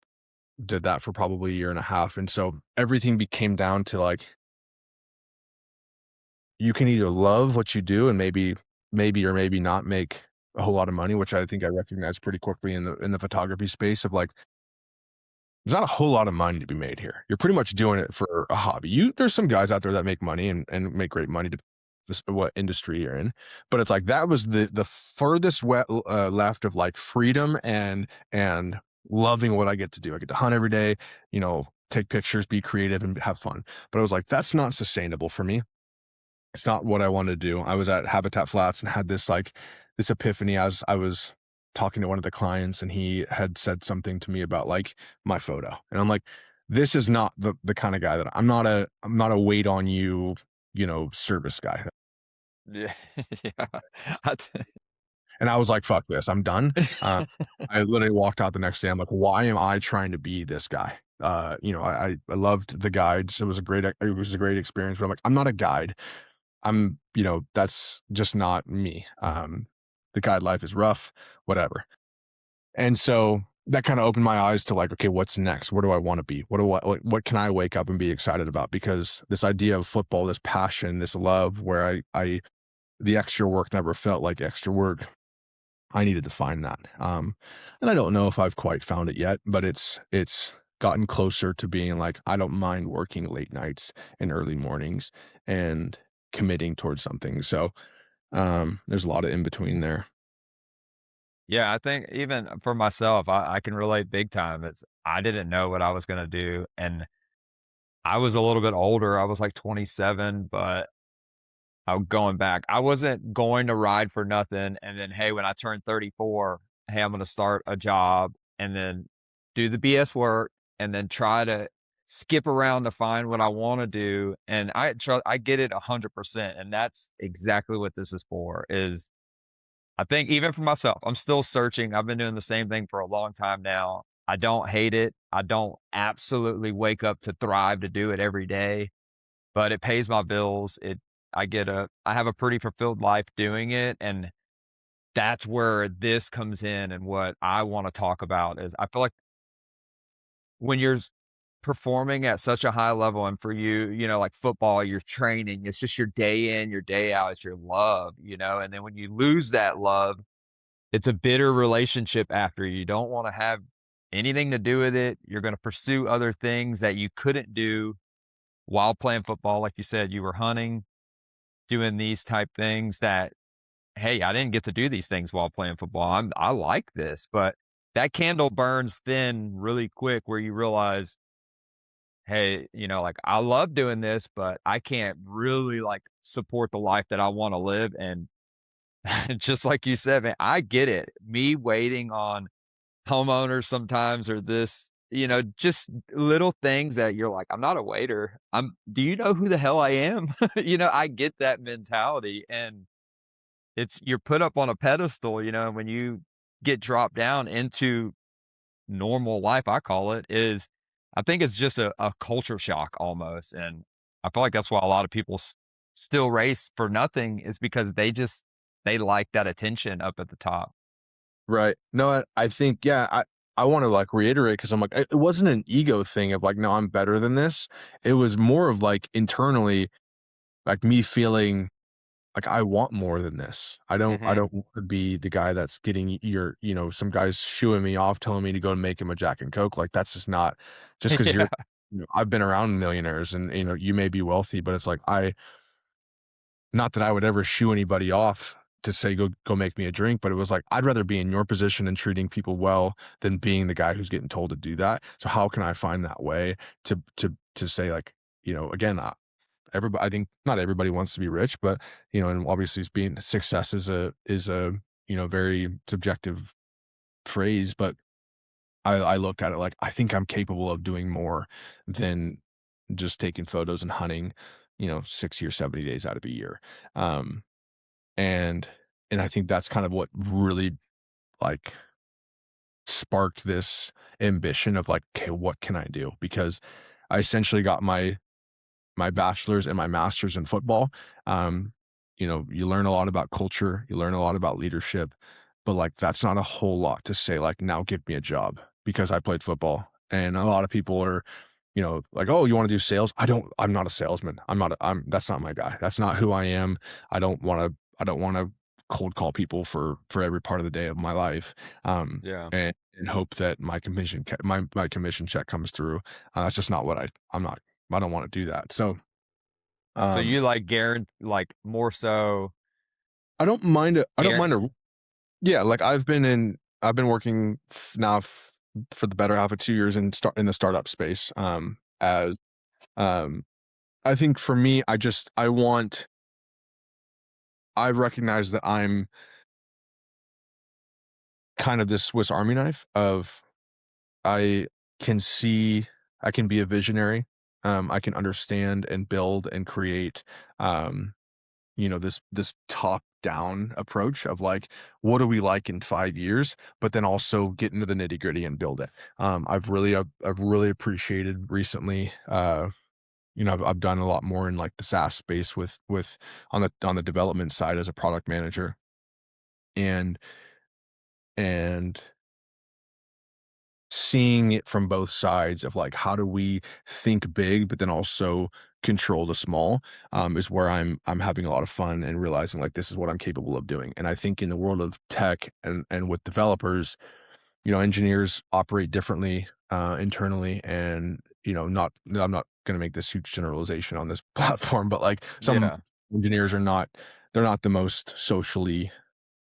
did that for probably a year and a half. And so everything became down to like you can either love what you do and maybe or maybe not make a whole lot of money, which I think I recognized pretty quickly in the photography space of like, there's not a whole lot of money to be made here. You're pretty much doing it for a hobby. There's some guys out there that make money and make great money to what industry you're in, but it's like that was the furthest left of like freedom and loving what I get to do. I get to hunt every day, take pictures, be creative, and have fun. But I was like, that's not sustainable for me. It's not what I wanted to do. I was at Habitat Flats and had this epiphany as I was talking to one of the clients and he had said something to me about like my photo. And I'm like, this is not the kind of guy that I'm not a wait on you, service guy. Yeah. Yeah. I t And I was like, fuck this, I'm done. Uh, I literally walked out the next day. I'm like, why am I trying to be this guy? I loved the guides. It was a great experience, but I'm like, I'm not a guide. That's just not me. The guide life is rough, whatever. And so that kind of opened my eyes to like, okay, what's next? Where do I want to be? What can I wake up and be excited about? Because this idea of football, this passion, this love, where the extra work never felt like extra work. I needed to find that. And I don't know if I've quite found it yet, but it's gotten closer to being like, I don't mind working late nights and early mornings and committing towards something. So, there's a lot of in between there. Yeah, I think even for myself, I can relate big time. It's I didn't know what I was gonna do, and I was a little bit older. I was, like, 27, but I'm going back. I wasn't going to ride for nothing, and then, hey, when I turned 34, hey, I'm gonna start a job, and then do the BS work, and then try to skip around to find what I wanna do, and I get it 100%, and that's exactly what this is for, is I think even for myself, I'm still searching. I've been doing the same thing for a long time now. I don't hate it. I don't absolutely wake up to thrive to do it every day, but it pays my bills. I have a pretty fulfilled life doing it. And that's where this comes in. And what I want to talk about is I feel like when you're performing at such a high level and for you, like football, you're training, it's just your day in, your day out, it's your love, and then when you lose that love, it's a bitter relationship after. You don't wanna have anything to do with it. You're gonna pursue other things that you couldn't do while playing football. Like you said, you were hunting, doing these type things that, "Hey, I didn't get to do these things while playing football. I like this," but that candle burns thin really quick where you realize, "Hey, like, I love doing this, but I can't really, like, support the life that I wanna live," and just like you said, man, I get it. Me waiting on homeowners sometimes or this, just little things that you're like, "I'm not a waiter. Do you know who the hell I am?" I get that mentality, and you're put up on a pedestal, and when you get dropped down into normal life, I call it, I think it's just a culture shock almost, and I feel like that's why a lot of people still race for nothing is because they like that attention up at the top. Right. No, I think, yeah, I wanna, like, reiterate because 'cause I'm like, it wasn't an ego thing of like, "No, I'm better than this." It was more of, like, internally, like, me feeling like, I want more than this. I Mhm. don't wanna be the guy that's getting some guys shooing me off, telling me to go and make him a Jack and Coke, like, that's just not just because Yeah. I've been around millionaires and, you may be wealthy, but it's like, not that I would ever shoo anybody off to say, "Go make me a drink," but it was like, I'd rather be in your position and treating people well than being the guy who's getting told to do that. So how can I find that way to say, like, again, everybody, I think not everybody wants to be rich, but, and obviously it's being success is a, very subjective phrase, but I looked at it like, I think I'm capable of doing more than just taking photos and hunting, 60 or 70 days out of a year. Um, and and I think that's kind of what really, like, sparked this ambition of like, "Okay, what can I do?" Because I essentially got my bachelor's and my master's in football. Um, you learn a lot about culture, you learn a lot about leadership, but like that's not a whole lot to say like, now give me a job because I played football. And a lot of people are, like, oh, you want to do sales? I'm not a salesman. That's not my guy. That's not who I am. I don't want to cold call people for every part of the day of my life. Yeah. And hope that my commission check comes through. That's just not what I'm not I don't wanna do that. So, So um, you like like more so I don't guar mind a yeah, like, I've been working for the better half of 2 years in the startup space, as, um I think for me, I've recognized that I'm kind of this Swiss Army knife of I can see I can be a visionary, I can understand and build and create, um this top down approach of like, what do we like in 5 years, but then also get into the nitty gritty and build it. I've really appreciated recently, I've done a lot more in like the SaaS space with on the development side as a product manager, and and seeing it from both sides of like, how do we think big, but then also control the small, is where I'm having a lot of fun and realizing like this is what I'm capable of doing. And I think in the world of tech and with developers, engineers operate differently internally, and not I'm not going to make this huge generalization on this platform, but like some Yeah, engineers they're not the most socially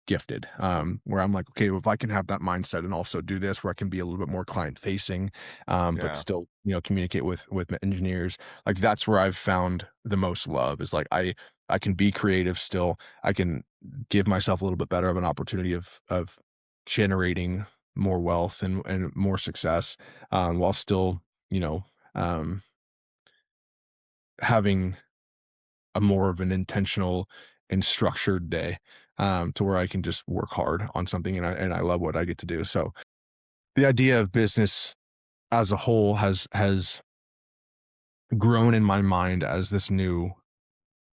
gifted, where I'm like, okay, well, if I can have that mindset and also do this, where I can be a little bit more client facing, but yeah. still, communicate with my engineers, like that's where I've found the most love is like, I can be creative still. I can give myself a little bit better of an opportunity of generating more wealth and more success, while still, you know, um, having a more of an intentional and structured day, to where I can just work hard on something and I love what I get to do. So the idea of business as a whole has grown in my mind as this new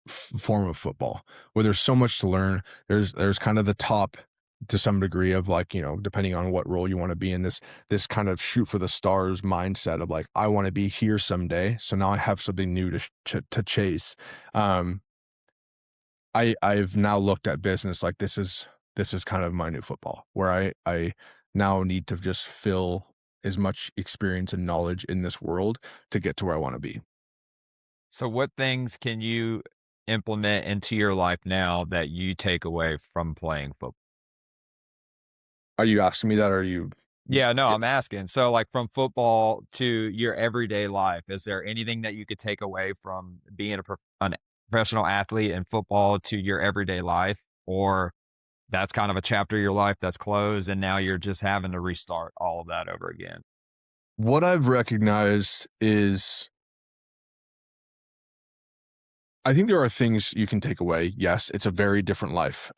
form of football where there's so much to learn. There's kind of the top to some degree of like, depending on what role you want to be in, this kind of shoot for the stars mindset of like, I want to be here someday. So now I have something new to chase. Um, I've now looked at business like this is kind of my new football where I now need to just fill as much experience and knowledge in this world to get to where I want to be. So what things can you implement into your life now that you take away from playing football? Are you asking me that or are you Yeah, no, yeah. I'm asking. So, like, from football to your everyday life, is there anything that you could take away from being a professional athlete in football to your everyday life? Or that's kind of a chapter of your life that's closed, and now you're just having to restart all of that over again? What I've recognized is I think there are things you can take away. Yes, it's a very different life.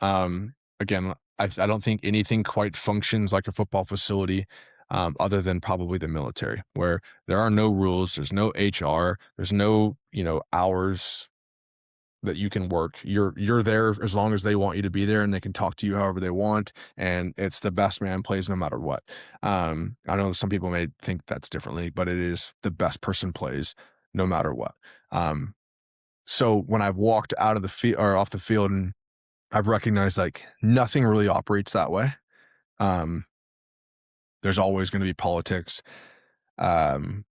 Again, I don't think anything quite functions like a football facility, other than probably the military, where there are no rules, there's no HR, there's no, hours that you can work. You're there as long as they want you to be there, and they can talk to you however they want, and it's the best man plays no matter what. I know some people may think that's differently, but it is the best person plays no matter what. Um, so when I've walked out of the field or off the field and I've recognized like nothing really operates that way. Um, there's always going to be politics. Um,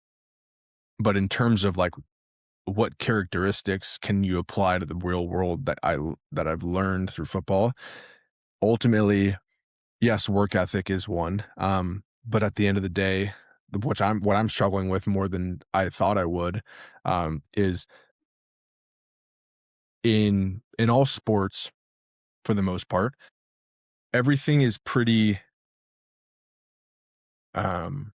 but in terms of like what characteristics can you apply to the real world that I've learned through football? Ultimately, yes, work ethic is one. But at the end of the day, what I'm struggling with more than I thought I would, is in all sports for the most part, everything is pretty um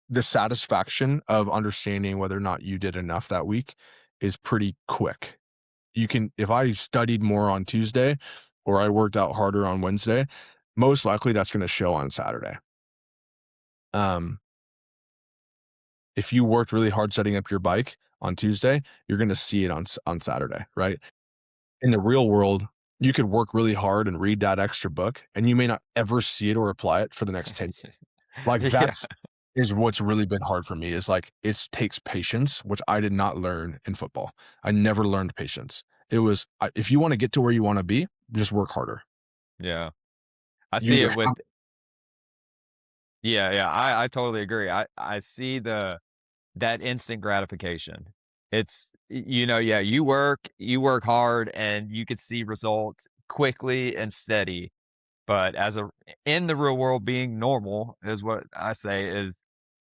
the satisfaction of understanding whether or not you did enough that week is pretty quick. You can if I studied more on Tuesday or I worked out harder on Wednesday, most likely that's gonna show on Saturday. Um, if you worked really hard setting up your bike on Tuesday, you're gonna see it on Saturday, right? In the real world, you could work really hard and read that extra book, and you may not ever see it or apply it for the next 10. Like, Yeah, that's is what's really been hard for me is, like, it takes patience, which I did not learn in football. I never learned patience. It was, if you wanna get to where you wanna be, just work harder. yeah. I You see either it with have yeah, yeah, I totally agree. I see that instant gratification. It's yeah, you work hard and you could see results quickly and steady, but as a in the real world being normal is what I say is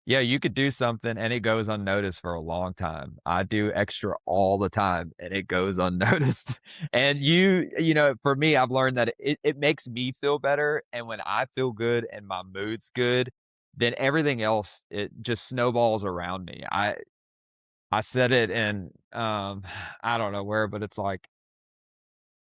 yeah, you could do something and it goes unnoticed for a long time. I do extra all the time and it goes unnoticed. And for me, I've learned that it makes me feel better. And when I feel good and my mood's good, then everything else, it just snowballs around me. I said it in I don't know where, but it's like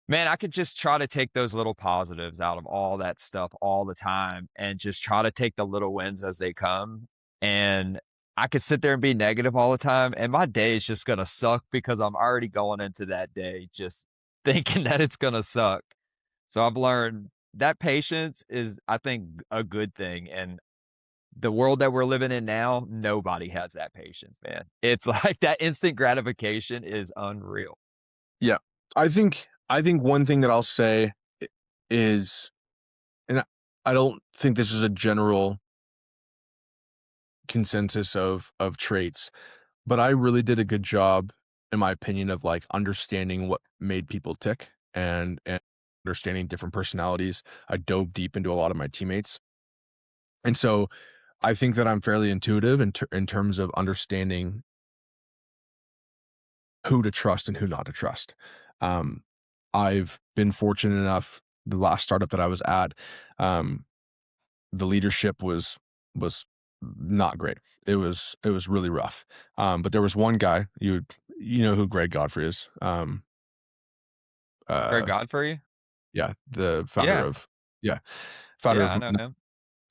man, I could just try to take those little positives out of all that stuff all the time and just try to take the little wins as they come. And I could sit there and be negative all the time, and my day is just gonna suck because I'm already going into that day just thinking that it's gonna suck. So I've learned that patience is, I think, a good thing. And the world that we're living in now, nobody has that patience, man. It's like that instant gratification is unreal. yeah. I think one thing that I'll say I is and I don't think this is a general consensus of traits, but I really did a good job, in my opinion, of like understanding what made people tick and understanding different personalities. I dove deep into a lot of my teammates. And so I think that I'm fairly intuitive in terms of understanding who to trust and who not to trust. Um, I've been fortunate enough, the last startup that I was at, um, the leadership was not great. It was really rough. But there was one guy, you know who Greg Godfrey is. Greg Uh, Godfrey? yeah, the founder Yeah. of yeah, founder Yeah, of I know him.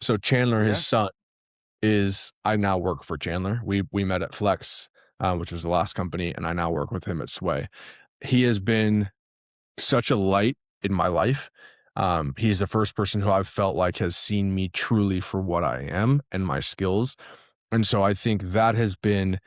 so Chandler, his Yeah. son is I now work for Chandler. We met at Flex, which was the last company, and I now work with him at Sway. He has been such a light in my life. He's the first person who I've felt like has seen me truly for what I am and my skills. And so I think that has been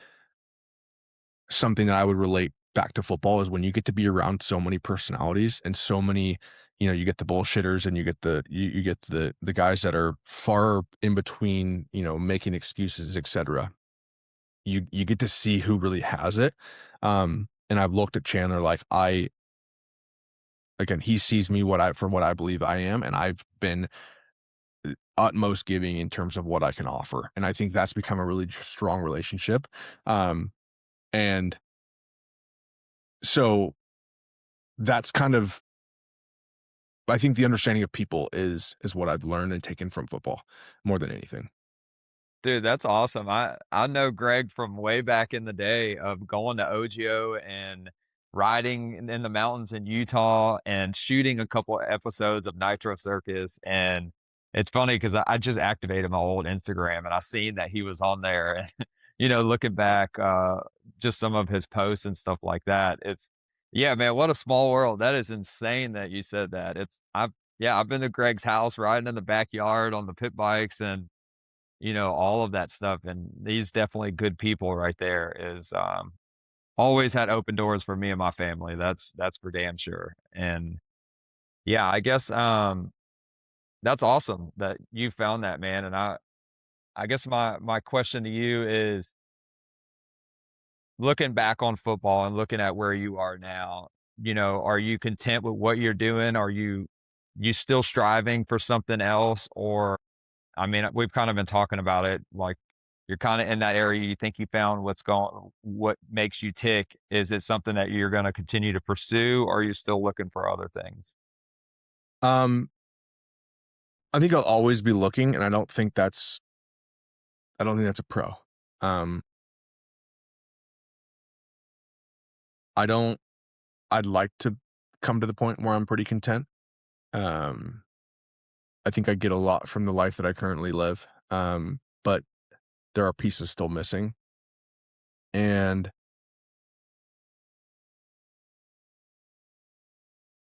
something that I would relate back to football is when you get to be around so many personalities and so many, you get the bullshitters and you get the guys that are far in between, making excuses, etc. You get to see who really has it. And I've looked at Chandler like again, he sees me for what I believe I am, and I've been utmost giving in terms of what I can offer. And I think that's become a really strong relationship. Um, and so that's kind of I think the understanding of people is what I've learned and taken from football more than anything. Dude, that's awesome. I know Greg from way back in the day of going to OGIO and riding in the mountains in Utah and shooting a couple episodes of Nitro Circus. And it's funny because I just activated my old Instagram and I seen that he was on there. And, looking back, just some of his posts and stuff like that. Yeah, man, what a small world. That is insane that you said that. I've been to Greg's house riding in the backyard on the pit bikes and, all of that stuff, and he's definitely good people right there always had open doors for me and my family. That's for damn sure. And yeah, I guess, that's awesome that you found that, man, and I guess my question to you is, looking back on football and looking at where you are now, are you content with what you're doing? Are you still striving for something else? Or, I mean, we've kind of been talking about it, like, you're kinda in that area, you think you found what makes you tick. Is it something that you're gonna continue to pursue, or are you still looking for other things? Um, I think I'll always be looking, and I don't think that's a pro. Um, I don't I'd like to come to the point where I'm pretty content. Um, I think I get a lot from the life that I currently live, but there are pieces still missing, and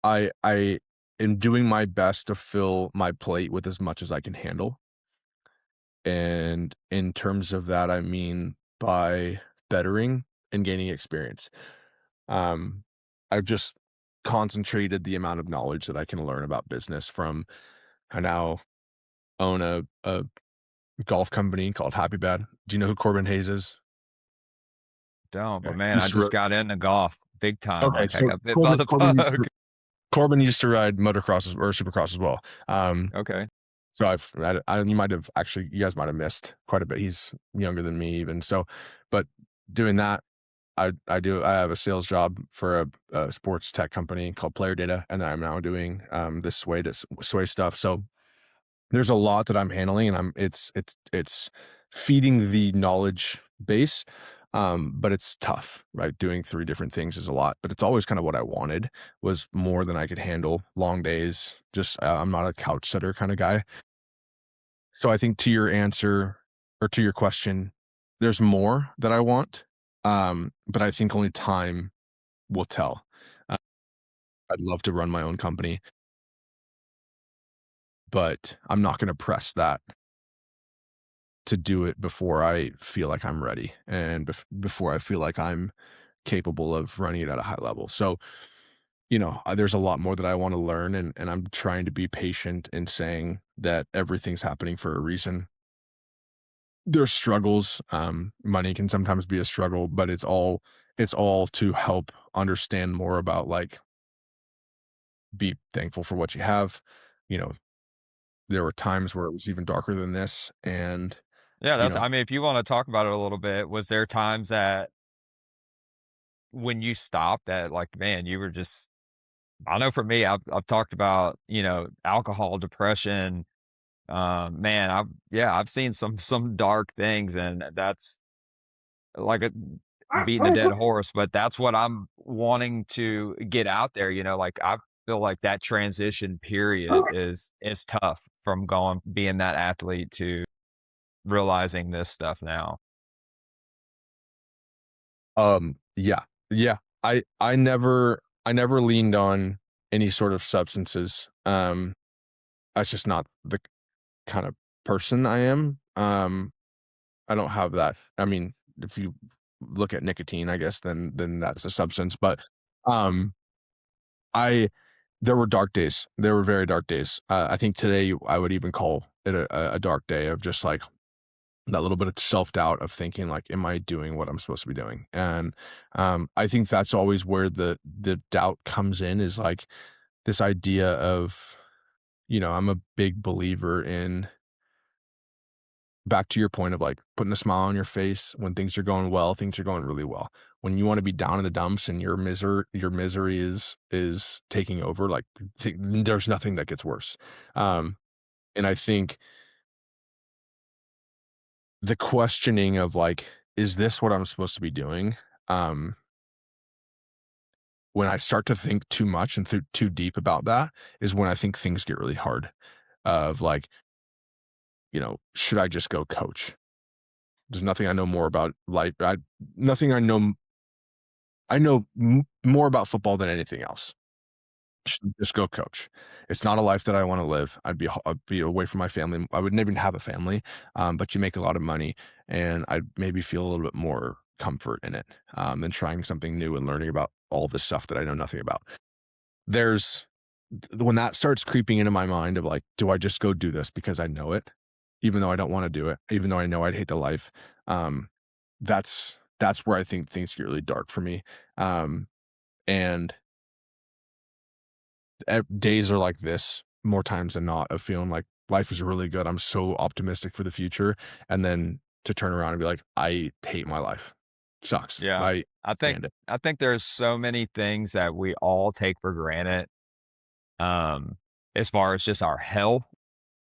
I am doing my best to fill my plate with as much as I can handle, and in terms of that, I mean by bettering and gaining experience. Um, I've just concentrated the amount of knowledge that I can learn about business from I now own a golf company called Happy Bad. Do you know who Corbin Hayes is? Don't, but Okay. man, I Used to ri just got into golf big time, Okay, like, I so got bit by the bug. Corbin used to ride motocross or supercross as well. Okay. So you might have actually you guys might have missed quite a bit. He's younger than me even. So, but doing that, I have a sales job for a sports tech company called Player Data, and then I'm now doing this sway stuff. So there's a lot that I'm handling, and it's feeding the knowledge base, but it's tough, right? Doing 3 different things is a lot, but it's always kind of what I wanted, was more than I could handle, long days, just, I'm not a couch sitter kinda guy. So I think to your answer or to your question, there's more that I want, but I think only time will tell. Uh, I'd love to run my own company, but I'm not gonna press that to do it before I feel like I'm ready and before I feel like I'm capable of running it at a high level. So, there's a lot more that I want to learn, and I'm trying to be patient in saying that everything's happening for a reason. There's struggles. Money can sometimes be a struggle, but it's all to help understand more about like be thankful for what you have. You know, there were times where it was even darker than this, and Yeah, you that's know, I mean, if you wanna talk about it a little bit, was there times that when you stopped that, like, man, you were just I know for me, I've talked about, alcohol, depression, man, I've seen some dark things, and that's like beating a dead horse, but that's what I'm wanting to get out there, like, I feel like that transition period is tough from being that athlete to realizing this stuff now. Yeah. Yeah. I never leaned on any sort of substances. That's just not the kind of person I am. I don't have that. I mean, if you look at nicotine, I guess then that's a substance, but, um, I there were dark days. There were very dark days. I think today I would even call it a dark day of just, like, that little bit of self-doubt of thinking like, "Am I doing what I'm supposed to be doing?" And, I think that's always where the doubt comes in is, like, this idea of I'm a big believer in back to your point of, like, putting a smile on your face when things are going well, things are going really well. When you wanna be down in the dumps and your misery is taking over, like, there's nothing that gets worse. Um, and I think the questioning of, like, "Is this what I'm supposed to be doing?" Um, when I start to think too much and too deep about that is when I think things get really hard of, like, should I just go coach? There's nothing I know more about life. Nothing I know. I know more about football than anything else. Just go coach. It's not a life that I wanna live. I'd be away from my family. I wouldn't even have a family, but you make a lot of money, and I'd maybe feel a little bit more comfort in it, than trying something new and learning about all this stuff that I know nothing about. There's when that starts creeping into my mind of, like, do I just go do this because I know it, even though I don't wanna do it, even though I know I'd hate the life, that's where I think things get really dark for me, and days are like this more times than not of feeling like life is really good. I'm so optimistic for the future. And then to turn around and be like, I hate my life. Sucks. Yeah. I I think stand it. I think there's so many things that we all take for granted, um, as far as just our health,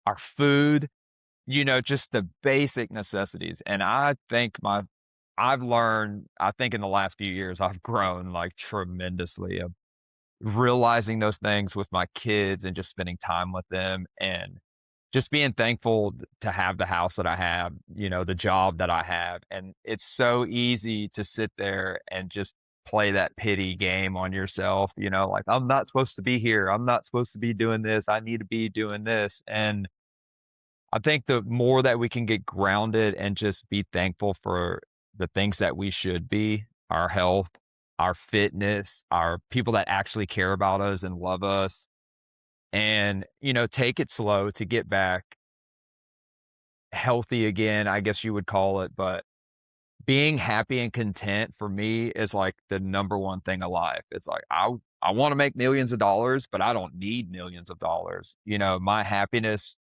our food, just the basic necessities, and I've learned I think in the last few years, I've grown, like, tremendously of realizing those things with my kids and just spending time with them and just being thankful to have the house that I have, the job that I have. And it's so easy to sit there and just play that pity game on yourself, like, I'm not supposed to be here. I'm not supposed to be doing this. I need to be doing this. And I think the more that we can get grounded and just be thankful for the things that we should be, our health, our fitness, our people that actually care about us and love us, and, take it slow to get back healthy again, I guess you would call it. But being happy and content for me is like the number one thing alive. It's like I want to make millions of dollars, but I don't need millions of dollars. My happiness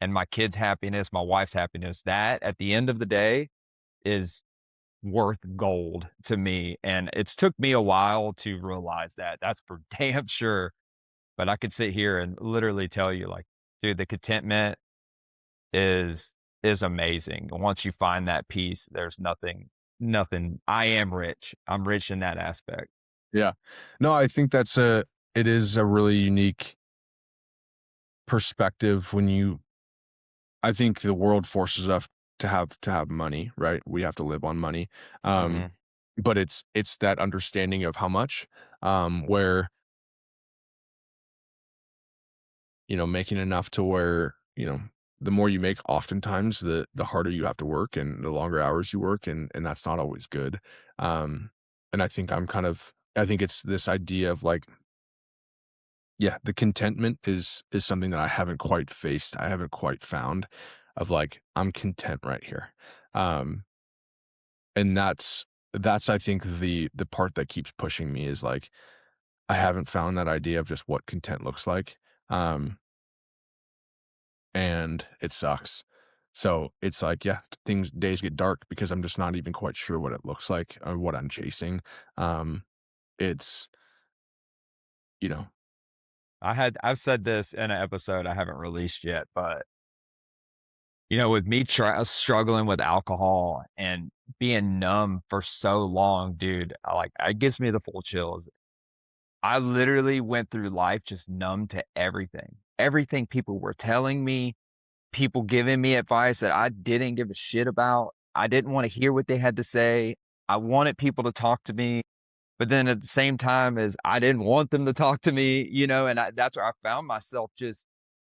and my kids' happiness, my wife's happiness, that at the end of the day is worth gold to me. And it's took me a while to realize that. That's for damn sure. But I could sit here and literally tell you, like, dude, the contentment is is amazing. Once you find that peace, there's nothing. I am rich. I'm rich in that aspect. Yeah. No, I think it is a really unique perspective when I think the world forces us to have money, right? We have to live on money. Um, Mhm. but it's that understanding of how much, where making enough to where, the more you make, oftentimes the harder you have to work and the longer hours you work, and that's not always good. And I think it's this idea of like, yeah, the contentment is something that I haven't quite faced. I haven't quite found of like, I'm content right here. Um, and that's I think the part that keeps pushing me is like, I haven't found that idea of just what content looks like. Um, and it sucks. So it's like, yeah, days get dark because I'm just not even quite sure what it looks like or what I'm chasing. Um, it's, you know, I've said this in an episode I haven't released yet, but with me struggling with alcohol and being numb for so long, dude, it gives me the full chills. I literally went through life just numb to everything. Everything people were telling me, people giving me advice that I didn't give a shit about. I didn't want to hear what they had to say. I wanted people to talk to me, but then at the same time as I didn't want them to talk to me, and that's where I found myself just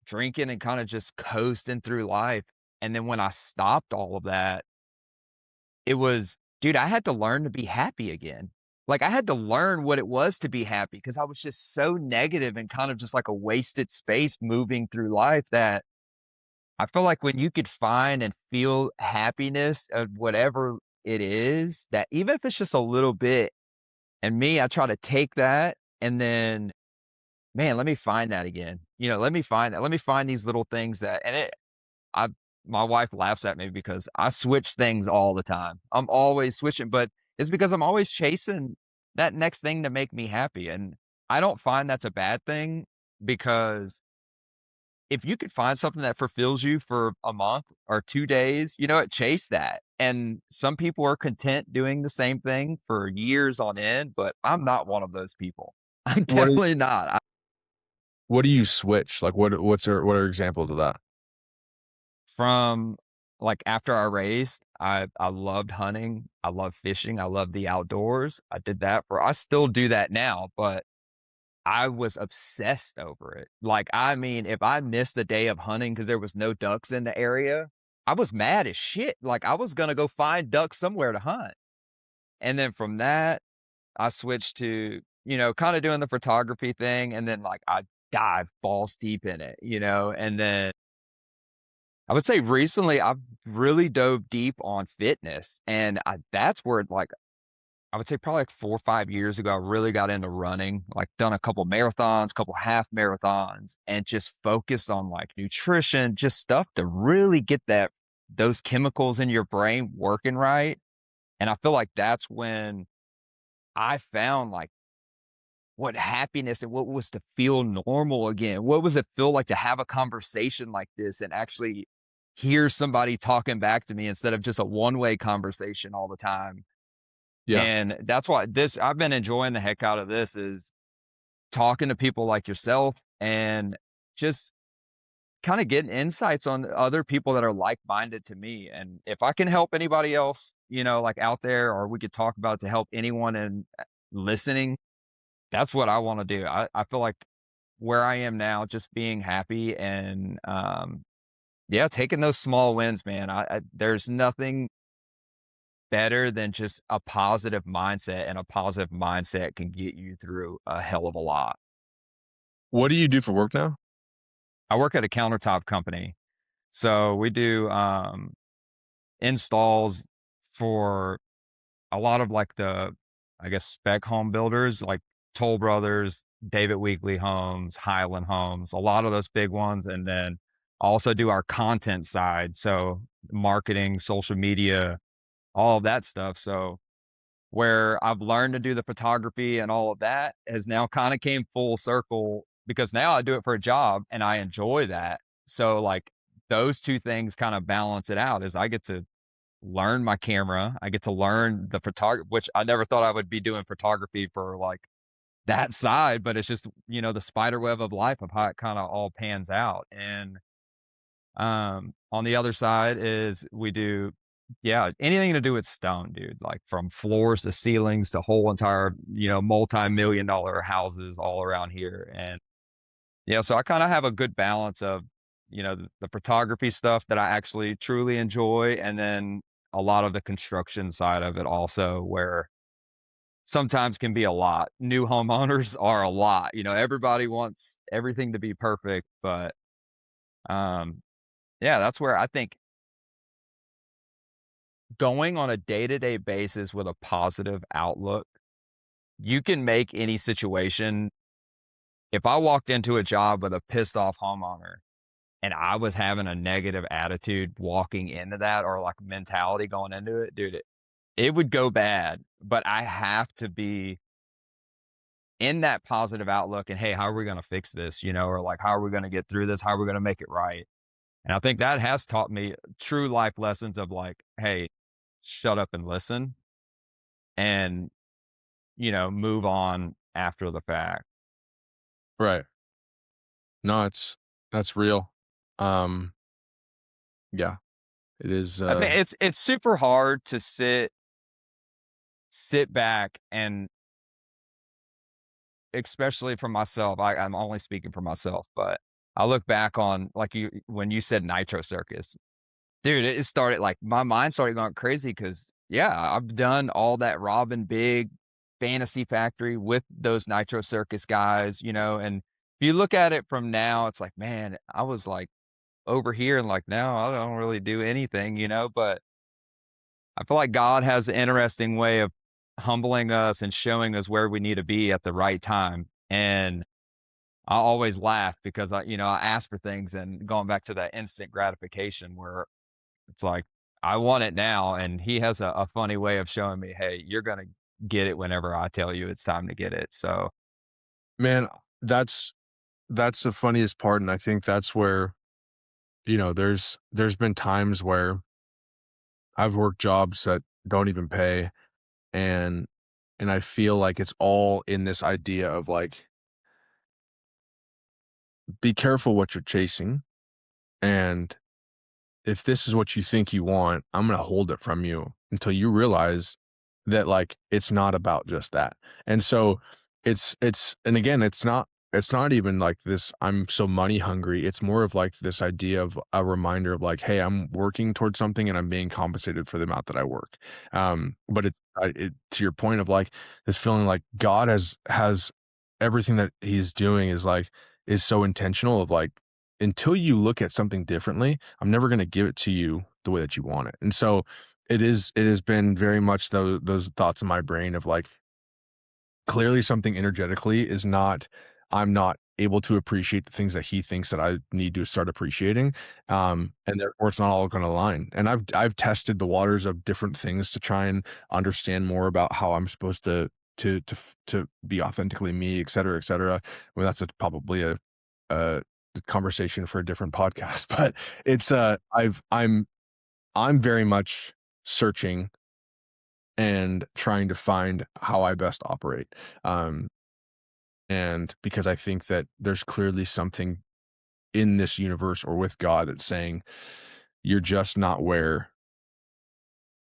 drinking and kind of just coasting through life. And then when I stopped all of that, it was, dude, I had to learn to be happy again. Like I had to learn what it was to be happy because I was just so negative and kind of just like a wasted space moving through life that I feel like when you could find and feel happiness of whatever it is, that even if it's just a little bit, and me, I try to take that and then, man, let me find that again. Let me find that. Let me find these little things I my wife laughs at me because I switch things all the time. I'm always switching, but it's because I'm always chasing that next thing to make me happy. And I don't find that's a bad thing because if you could find something that fulfills you for a month or 2 days, chase that. And some people are content doing the same thing for years on end, but I'm not one of those people. I'm what do definitely not. what do you switch? Like, what are examples of that? From like after I raced, I loved hunting, I love fishing, I love the outdoors. I did that for I still do that now, but I was obsessed over it. Like, I mean, if I missed a day of hunting because there was no ducks in the area, I was mad as shit. Like, I was gonna go find ducks somewhere to hunt. And then from that, I switched to, kinda doing the photography thing, and then, like, I dive balls deep in it, and then I would say recently I've really dove deep on fitness, and that's where, like, I would say probably like 4 or 5 years ago, I really got into running, like, done a couple marathons, couple half marathons, and just focused on, like, nutrition, just stuff to really get those chemicals in your brain working right, and I feel like that's when I found, like, what happiness and what was to feel normal again. What was it feel like to have a conversation like this and actually hear somebody talking back to me instead of just a one-way conversation all the time. Yeah. And that's why this I've been enjoying the heck out of this is talking to people like yourself and just kind of getting insights on other people that are like-minded to me. And if I can help anybody else, like out there, or we could talk about to help anyone in listening, that's what I want to do. I feel like where I am now, just being happy and yeah, taking those small wins, man. There's nothing better than just a positive mindset, and a positive mindset can get you through a hell of a lot. What do you do for work now? I work at a countertop company, so we do installs for a lot of like I guess, spec home builders like Toll Brothers, David Weekley Homes, Highland Homes, a lot of those big ones. And then also do our content side. So marketing, social media, all of that stuff. So where I've learned to do the photography and all of that has now kind of came full circle because now I do it for a job and I enjoy that. So like those two things kind of balance it out is I get to learn my camera. I get to learn the photography, which I never thought I would be doing photography for like that side, but it's just, the spider web of life of how it kind of all pans out. And on the other side is we do, yeah, anything to do with stone, dude, like from floors to ceilings to whole entire, multi-million dollar houses all around here. And yeah, so I kind of have a good balance of, the photography stuff that I actually truly enjoy, and then a lot of the construction side of it also, where sometimes can be a lot. New homeowners are a lot. Everybody wants everything to be perfect, but um, yeah, that's where I think going on a day-to-day basis with a positive outlook, you can make any situation. If I walked into a job with a pissed off homeowner and I was having a negative attitude walking into that, or like mentality going into it, dude, it would go bad. But I have to be in that positive outlook and, hey, how are we going to fix this? Or like, how are we going to get through this? How are we going to make it right? And I think that has taught me true life lessons of like, hey, shut up and listen and, move on after the fact. Right. No, that's real. Um, yeah, it is, I think it's super hard to sit back and especially for myself, I'm only speaking for myself, but I look back on like when you said Nitro Circus, dude, it started like my mind started going crazy because yeah, I've done all that Robin Big Fantasy Factory with those Nitro Circus guys, and if you look at it from now, it's like, man, I was like over here and like now I don't really do anything, but I feel like God has an interesting way of humbling us and showing us where we need to be at the right time. And I always laugh because I ask for things and going back to that instant gratification where it's like, I want it now. And he has a funny way of showing me, hey, you're going to get it whenever I tell you it's time to get it. So, man, that's that's the funniest part, and I think that's where, there's been times where I've worked jobs that don't even pay, and I feel like it's all in this idea of, like, be careful what you're chasing, and if this is what you think you want, I'm gonna hold it from you until you realize that, like, it's not about just that. And so it's and again, it's not even like this, I'm so money hungry. It's more of like this idea of a reminder of like, hey, I'm working towards something and I'm being compensated for the amount that I work. But it to your point of like this feeling like God has everything that he's doing is like is so intentional of like until you look at something differently, I'm never going to give it to you the way that you want it. And so it has been very much those thoughts in my brain of like clearly something energetically is not, I'm not able to appreciate the things that he thinks that I need to start appreciating. And therefore it's not all going to align. And I've tested the waters of different things to try and understand more about how I'm supposed to be authentically me, et cetera, et cetera. I mean, that's probably a conversation for a different podcast, but it's I'm very much searching and trying to find how I best operate. Um, and because I think that there's clearly something in this universe or with God that's saying, you're just not where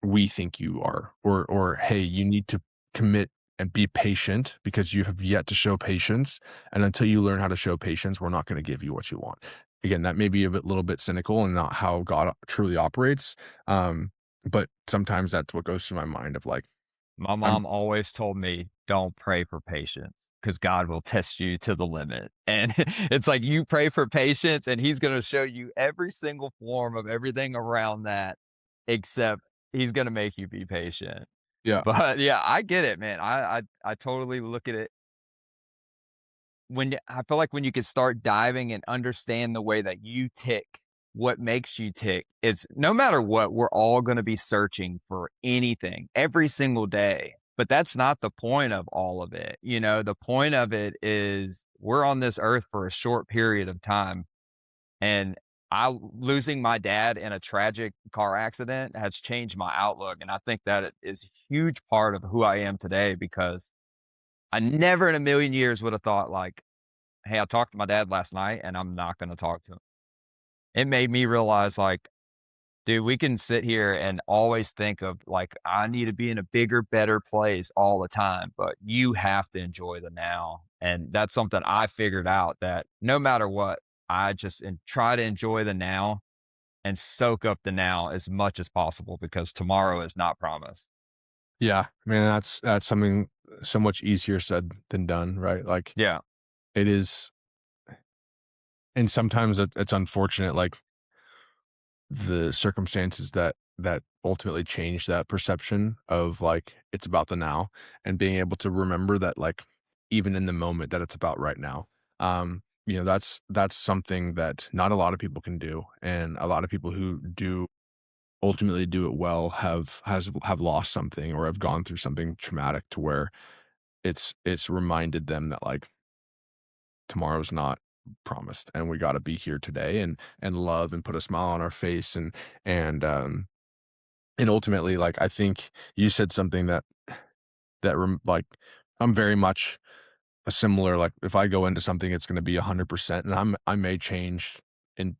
we think you are, or hey, you need to commit and be patient because you have yet to show patience. And until you learn how to show patience, we're not going to give you what you want. Again, that may be little bit cynical and not how God truly operates. But sometimes that's what goes through my mind of like, My I'm mom always told me, "Don't pray for patience, because God will test you to the limit." And it's like you pray for patience, and He's gonna show you every single form of everything around that, except He's gonna make you be patient. yeah, But, yeah, I get it, man. I totally look at it when I feel like when you can start diving and understand the way that you tick, what makes you tick, it's no matter what, we're all gonna be searching for anything every single day, but that's not the point of all of it, you know? The point of it is we're on this earth for a short period of time, and I losing my dad in a tragic car accident has changed my outlook, and I think that it is a huge part of who I am today because I never in a million years would have thought like, "Hey, I talked to my dad last night, and I'm not gonna talk to him." It made me realize, like, dude, we can sit here and always think of, like, I need to be in a bigger, better place all the time, but you have to enjoy the now, and that's something I figured out that no matter what, I just try to enjoy the now and soak up the now as much as possible because tomorrow is not promised. yeah, man, that's something so much easier said than done, right? Like Yeah. it is, and sometimes it's unfortunate, like the circumstances that ultimately change that perception of like it's about the now and being able to remember that like even in the moment that it's about right now. That's something that not a lot of people can do, and a lot of people who do ultimately do it well have lost something or have gone through something traumatic to where it's reminded them that like tomorrow's not promised and we got to be here today and love and put a smile on our face and and ultimately like I think you said something like I'm very much a similar, like if I go into something it's going to be 100% and I may change in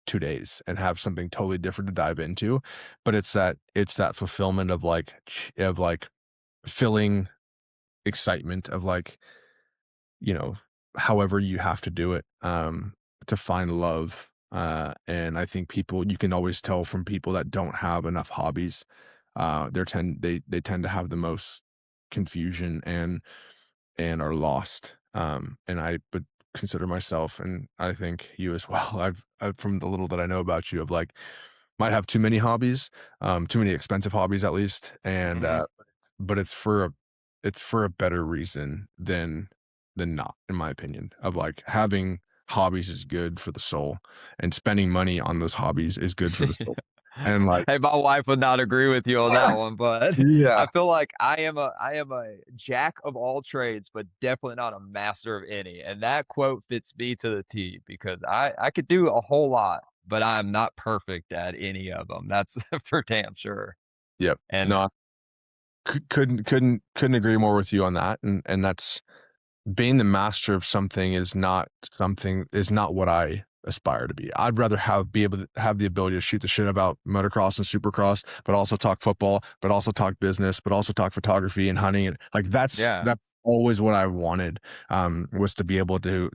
2 days and have something totally different to dive into, but it's that fulfillment of like of like filling excitement of like, you know, however you have to do it, to find love. And I think people, you can always tell from people that don't have enough hobbies, they tend to have the most confusion and are lost. And I would consider myself, and I think you as well. I've from the little that I know about you, of like might have too many hobbies, too many expensive hobbies at least, and Mhm. but it's for a better reason than not, in my opinion. Of like having hobbies is good for the soul, and spending money on those hobbies is good for the soul. And like, Hey, my wife would not agree with you on that one, but I yeah, feel like I am a jack of all trades, but definitely not a master of any, and that quote fits me to the T because I could do a whole lot, but I'm not perfect at any of them. That's for damn sure. yep, And no, couldn't agree more with you on that, and that's being the master of something is not what I aspire to be. I'd rather be able to have the ability to shoot the shit about motocross and supercross, but also talk football, but also talk business, but also talk photography and hunting, and like Yeah. that's always what I wanted, was to be able to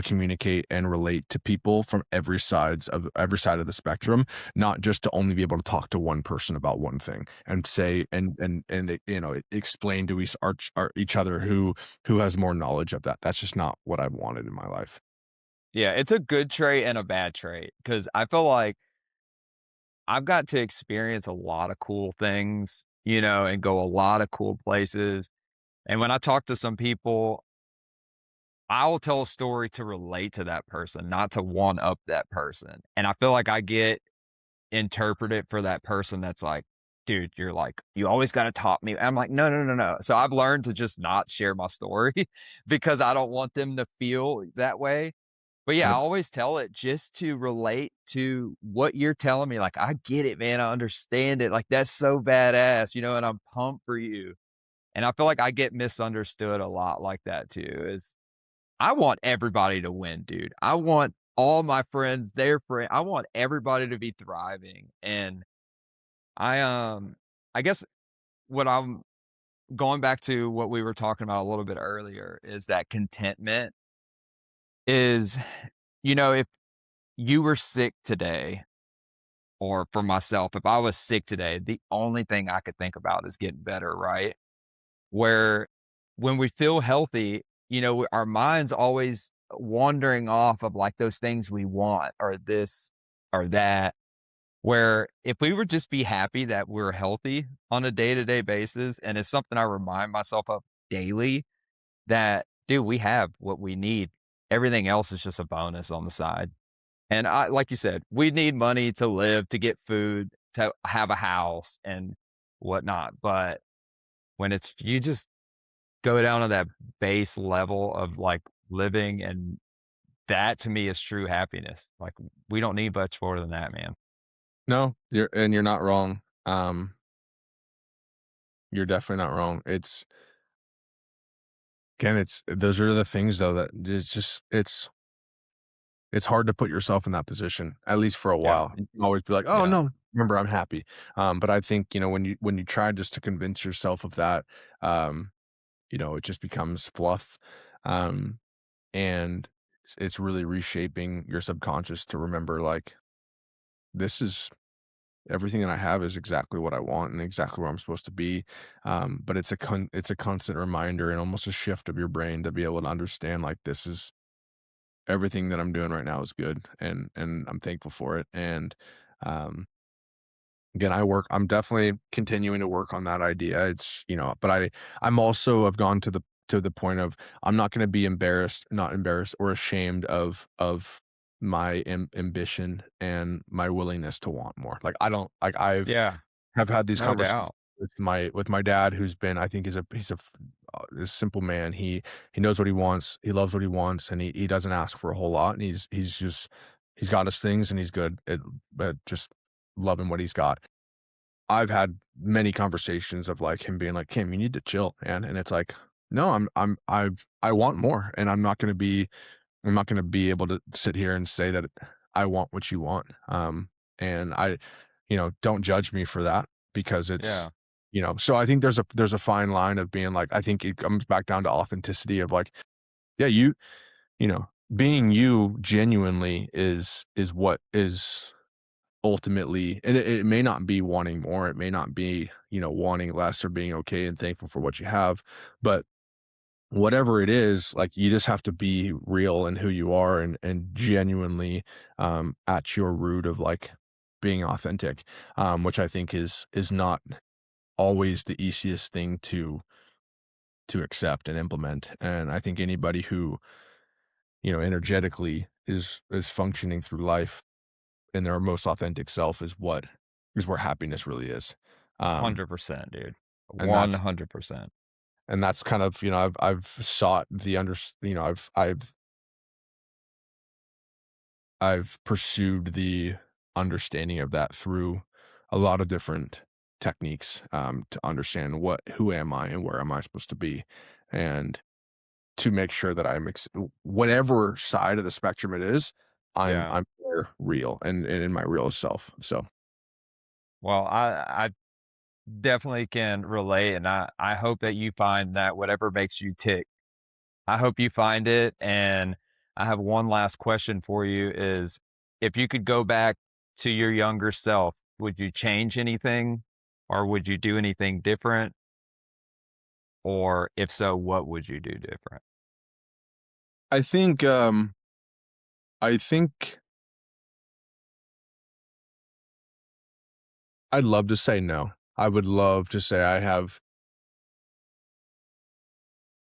communicate and relate to people from every side of the spectrum, not just to only be able to talk to one person about one thing and say explain to each other who has more knowledge of that. That's just not what I wanted in my life. Yeah, it's a good trait and a bad trait because I feel like I've got to experience a lot of cool things, and go a lot of cool places. And when I talk to some people, I will tell a story to relate to that person, not to one up that person. And I feel like I get interpreted for that person that's like, dude, you're like, you always got to top me. I'm like, no, no, no, no. So I've learned to just not share my story because I don't want them to feel that way. But yeah, I 100. always tell it just to relate to what you're telling me. Like, I get it, man. I understand it. Like, that's so badass, and I'm pumped for you. And I feel like I get misunderstood a lot like that too. Is I want everybody to win, dude. I want all my friends, their friend. I want everybody to be thriving. And I guess what I'm going back to what we were talking about a little bit earlier is that contentment is, if you were sick today, or for myself, if I was sick today, the only thing I could think about is getting better, right? Where when we feel healthy, our mind's always wandering off of like those things we want or this or that. Where if we would just be happy that we're healthy on a day to day basis, and it's something I remind myself of daily that, dude, we have what we need. Everything else is just a bonus on the side. And like you said, we need money to live, to get food, to have a house and whatnot. But when it's you just go down to that base level of like living, and that to me is true happiness. Like we don't need much more than that, man. No, you're not wrong. You're definitely not wrong. It's again, it's those are the things though that it's hard to put yourself in that position, at least for a Yeah. while. You can always be like, "Oh, Yeah. no, remember, I'm happy." But I think, when you try just to convince yourself of that, um, it just becomes fluff. Um, and it's really reshaping your subconscious to remember, like, this is everything that I have is exactly what I want and exactly where I'm supposed to be. But it's a constant reminder and almost a shift of your brain to be able to understand, like, this is everything that I'm doing right now is good, and I'm thankful for it. And um, again, I'm definitely continuing to work on that idea. But I'm also have gone to the point of I'm not going to be not embarrassed or ashamed of my ambition and my willingness to want more. Like I don't like Yeah. I've had these No conversations doubt. with my dad, who's been, I think, a simple man. He knows what he wants, he loves what he wants, and he doesn't ask for a whole lot, and he's got his things, and he's good at just loving what he's got. I've had many conversations of, like, him being like, "Kim, you need to chill, man," and it's like, "No, I want more, and I'm not gonna be able to sit here and say that I want what you want." And don't judge me for that because Yeah. so I think there's a fine line of being like, I think it comes back down to authenticity of like, yeah, you know, being you genuinely is what is ultimately, and it may not be wanting more, it may not be, wanting less or being okay and thankful for what you have, but whatever it is, like, you just have to be real in who you are and genuinely, at your root of, like, being authentic, which I think is not always the easiest thing to accept and implement. And I think anybody who, energetically is functioning through life in their most authentic self is where happiness really is. Um, 100%, dude. and that's 100%. and that's kind of, I've sought the under you know, I've pursued the understanding of that through a lot of different techniques, to understand who am I and where am I supposed to be, and to make sure that whatever side of the spectrum it is, Yeah. I'm there real and in my real self. So Well, I definitely can relate, and I hope that you find that whatever makes you tick. I hope you find it, and I have one last question for you is, if you could go back to your younger self, would you change anything, or would you do anything different? Or if so, what would you do different? I think I think I'd love to say no. I would love to say I have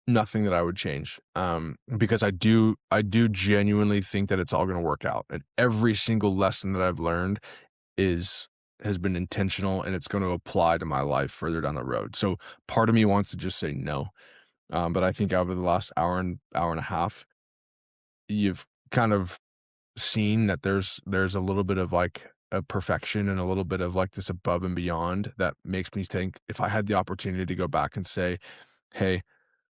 nothing that I would change, because I do genuinely think that it's all gonna work out, and every single lesson that I've learned is has been intentional, and it's gonna apply to my life further down the road. So, part of me wants to just say no, but I think over the last hour and a half, you've kind of seen that there's a little bit of, like, a perfection and a little bit of, like, this above and beyond that makes me think if I had the opportunity to go back and say, "Hey,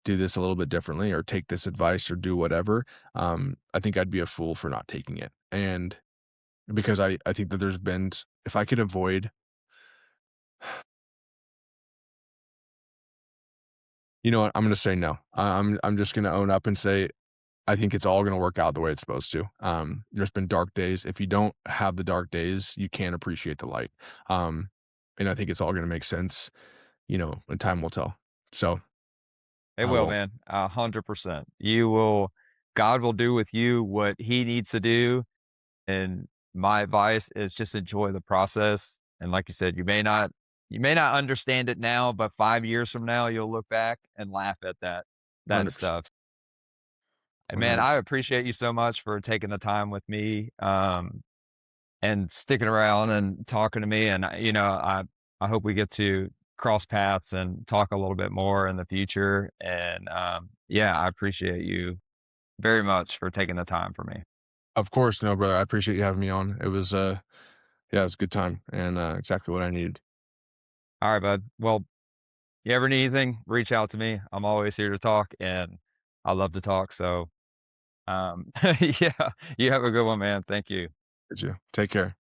do this a little bit differently or take this advice or do whatever," I think I'd be a fool for not taking it. And because I think that there's been if I could avoid, you know what, I'm gonna say no. I'm just gonna own up and say I think it's all gonna work out the way it's supposed to. There's been dark days. If you don't have the dark days, you can't appreciate the light. Um, and I think it's all gonna make sense, and time will tell. So It I will, will. man, 100%. You will God will do with you what he needs to do, and my advice is just enjoy the process, and like you said, you may not understand it now, but 5 years from now, you'll look back and laugh at that 100%. stuff. And man, I 100%. appreciate you so much for taking the time with me, and sticking around and talking to me, and, I hope we get to cross paths and talk a little bit more in the future, and, yeah, I appreciate you very much for taking the time for me. Of course, no, brother. I appreciate you having me on. It was, yeah, it was a good time and, exactly what I needed. Alright, bud. Well, you ever need anything, reach out to me. I'm always here to talk, and I love to talk, so, yeah, you have a good one, man. Thank you. Did you? Take care.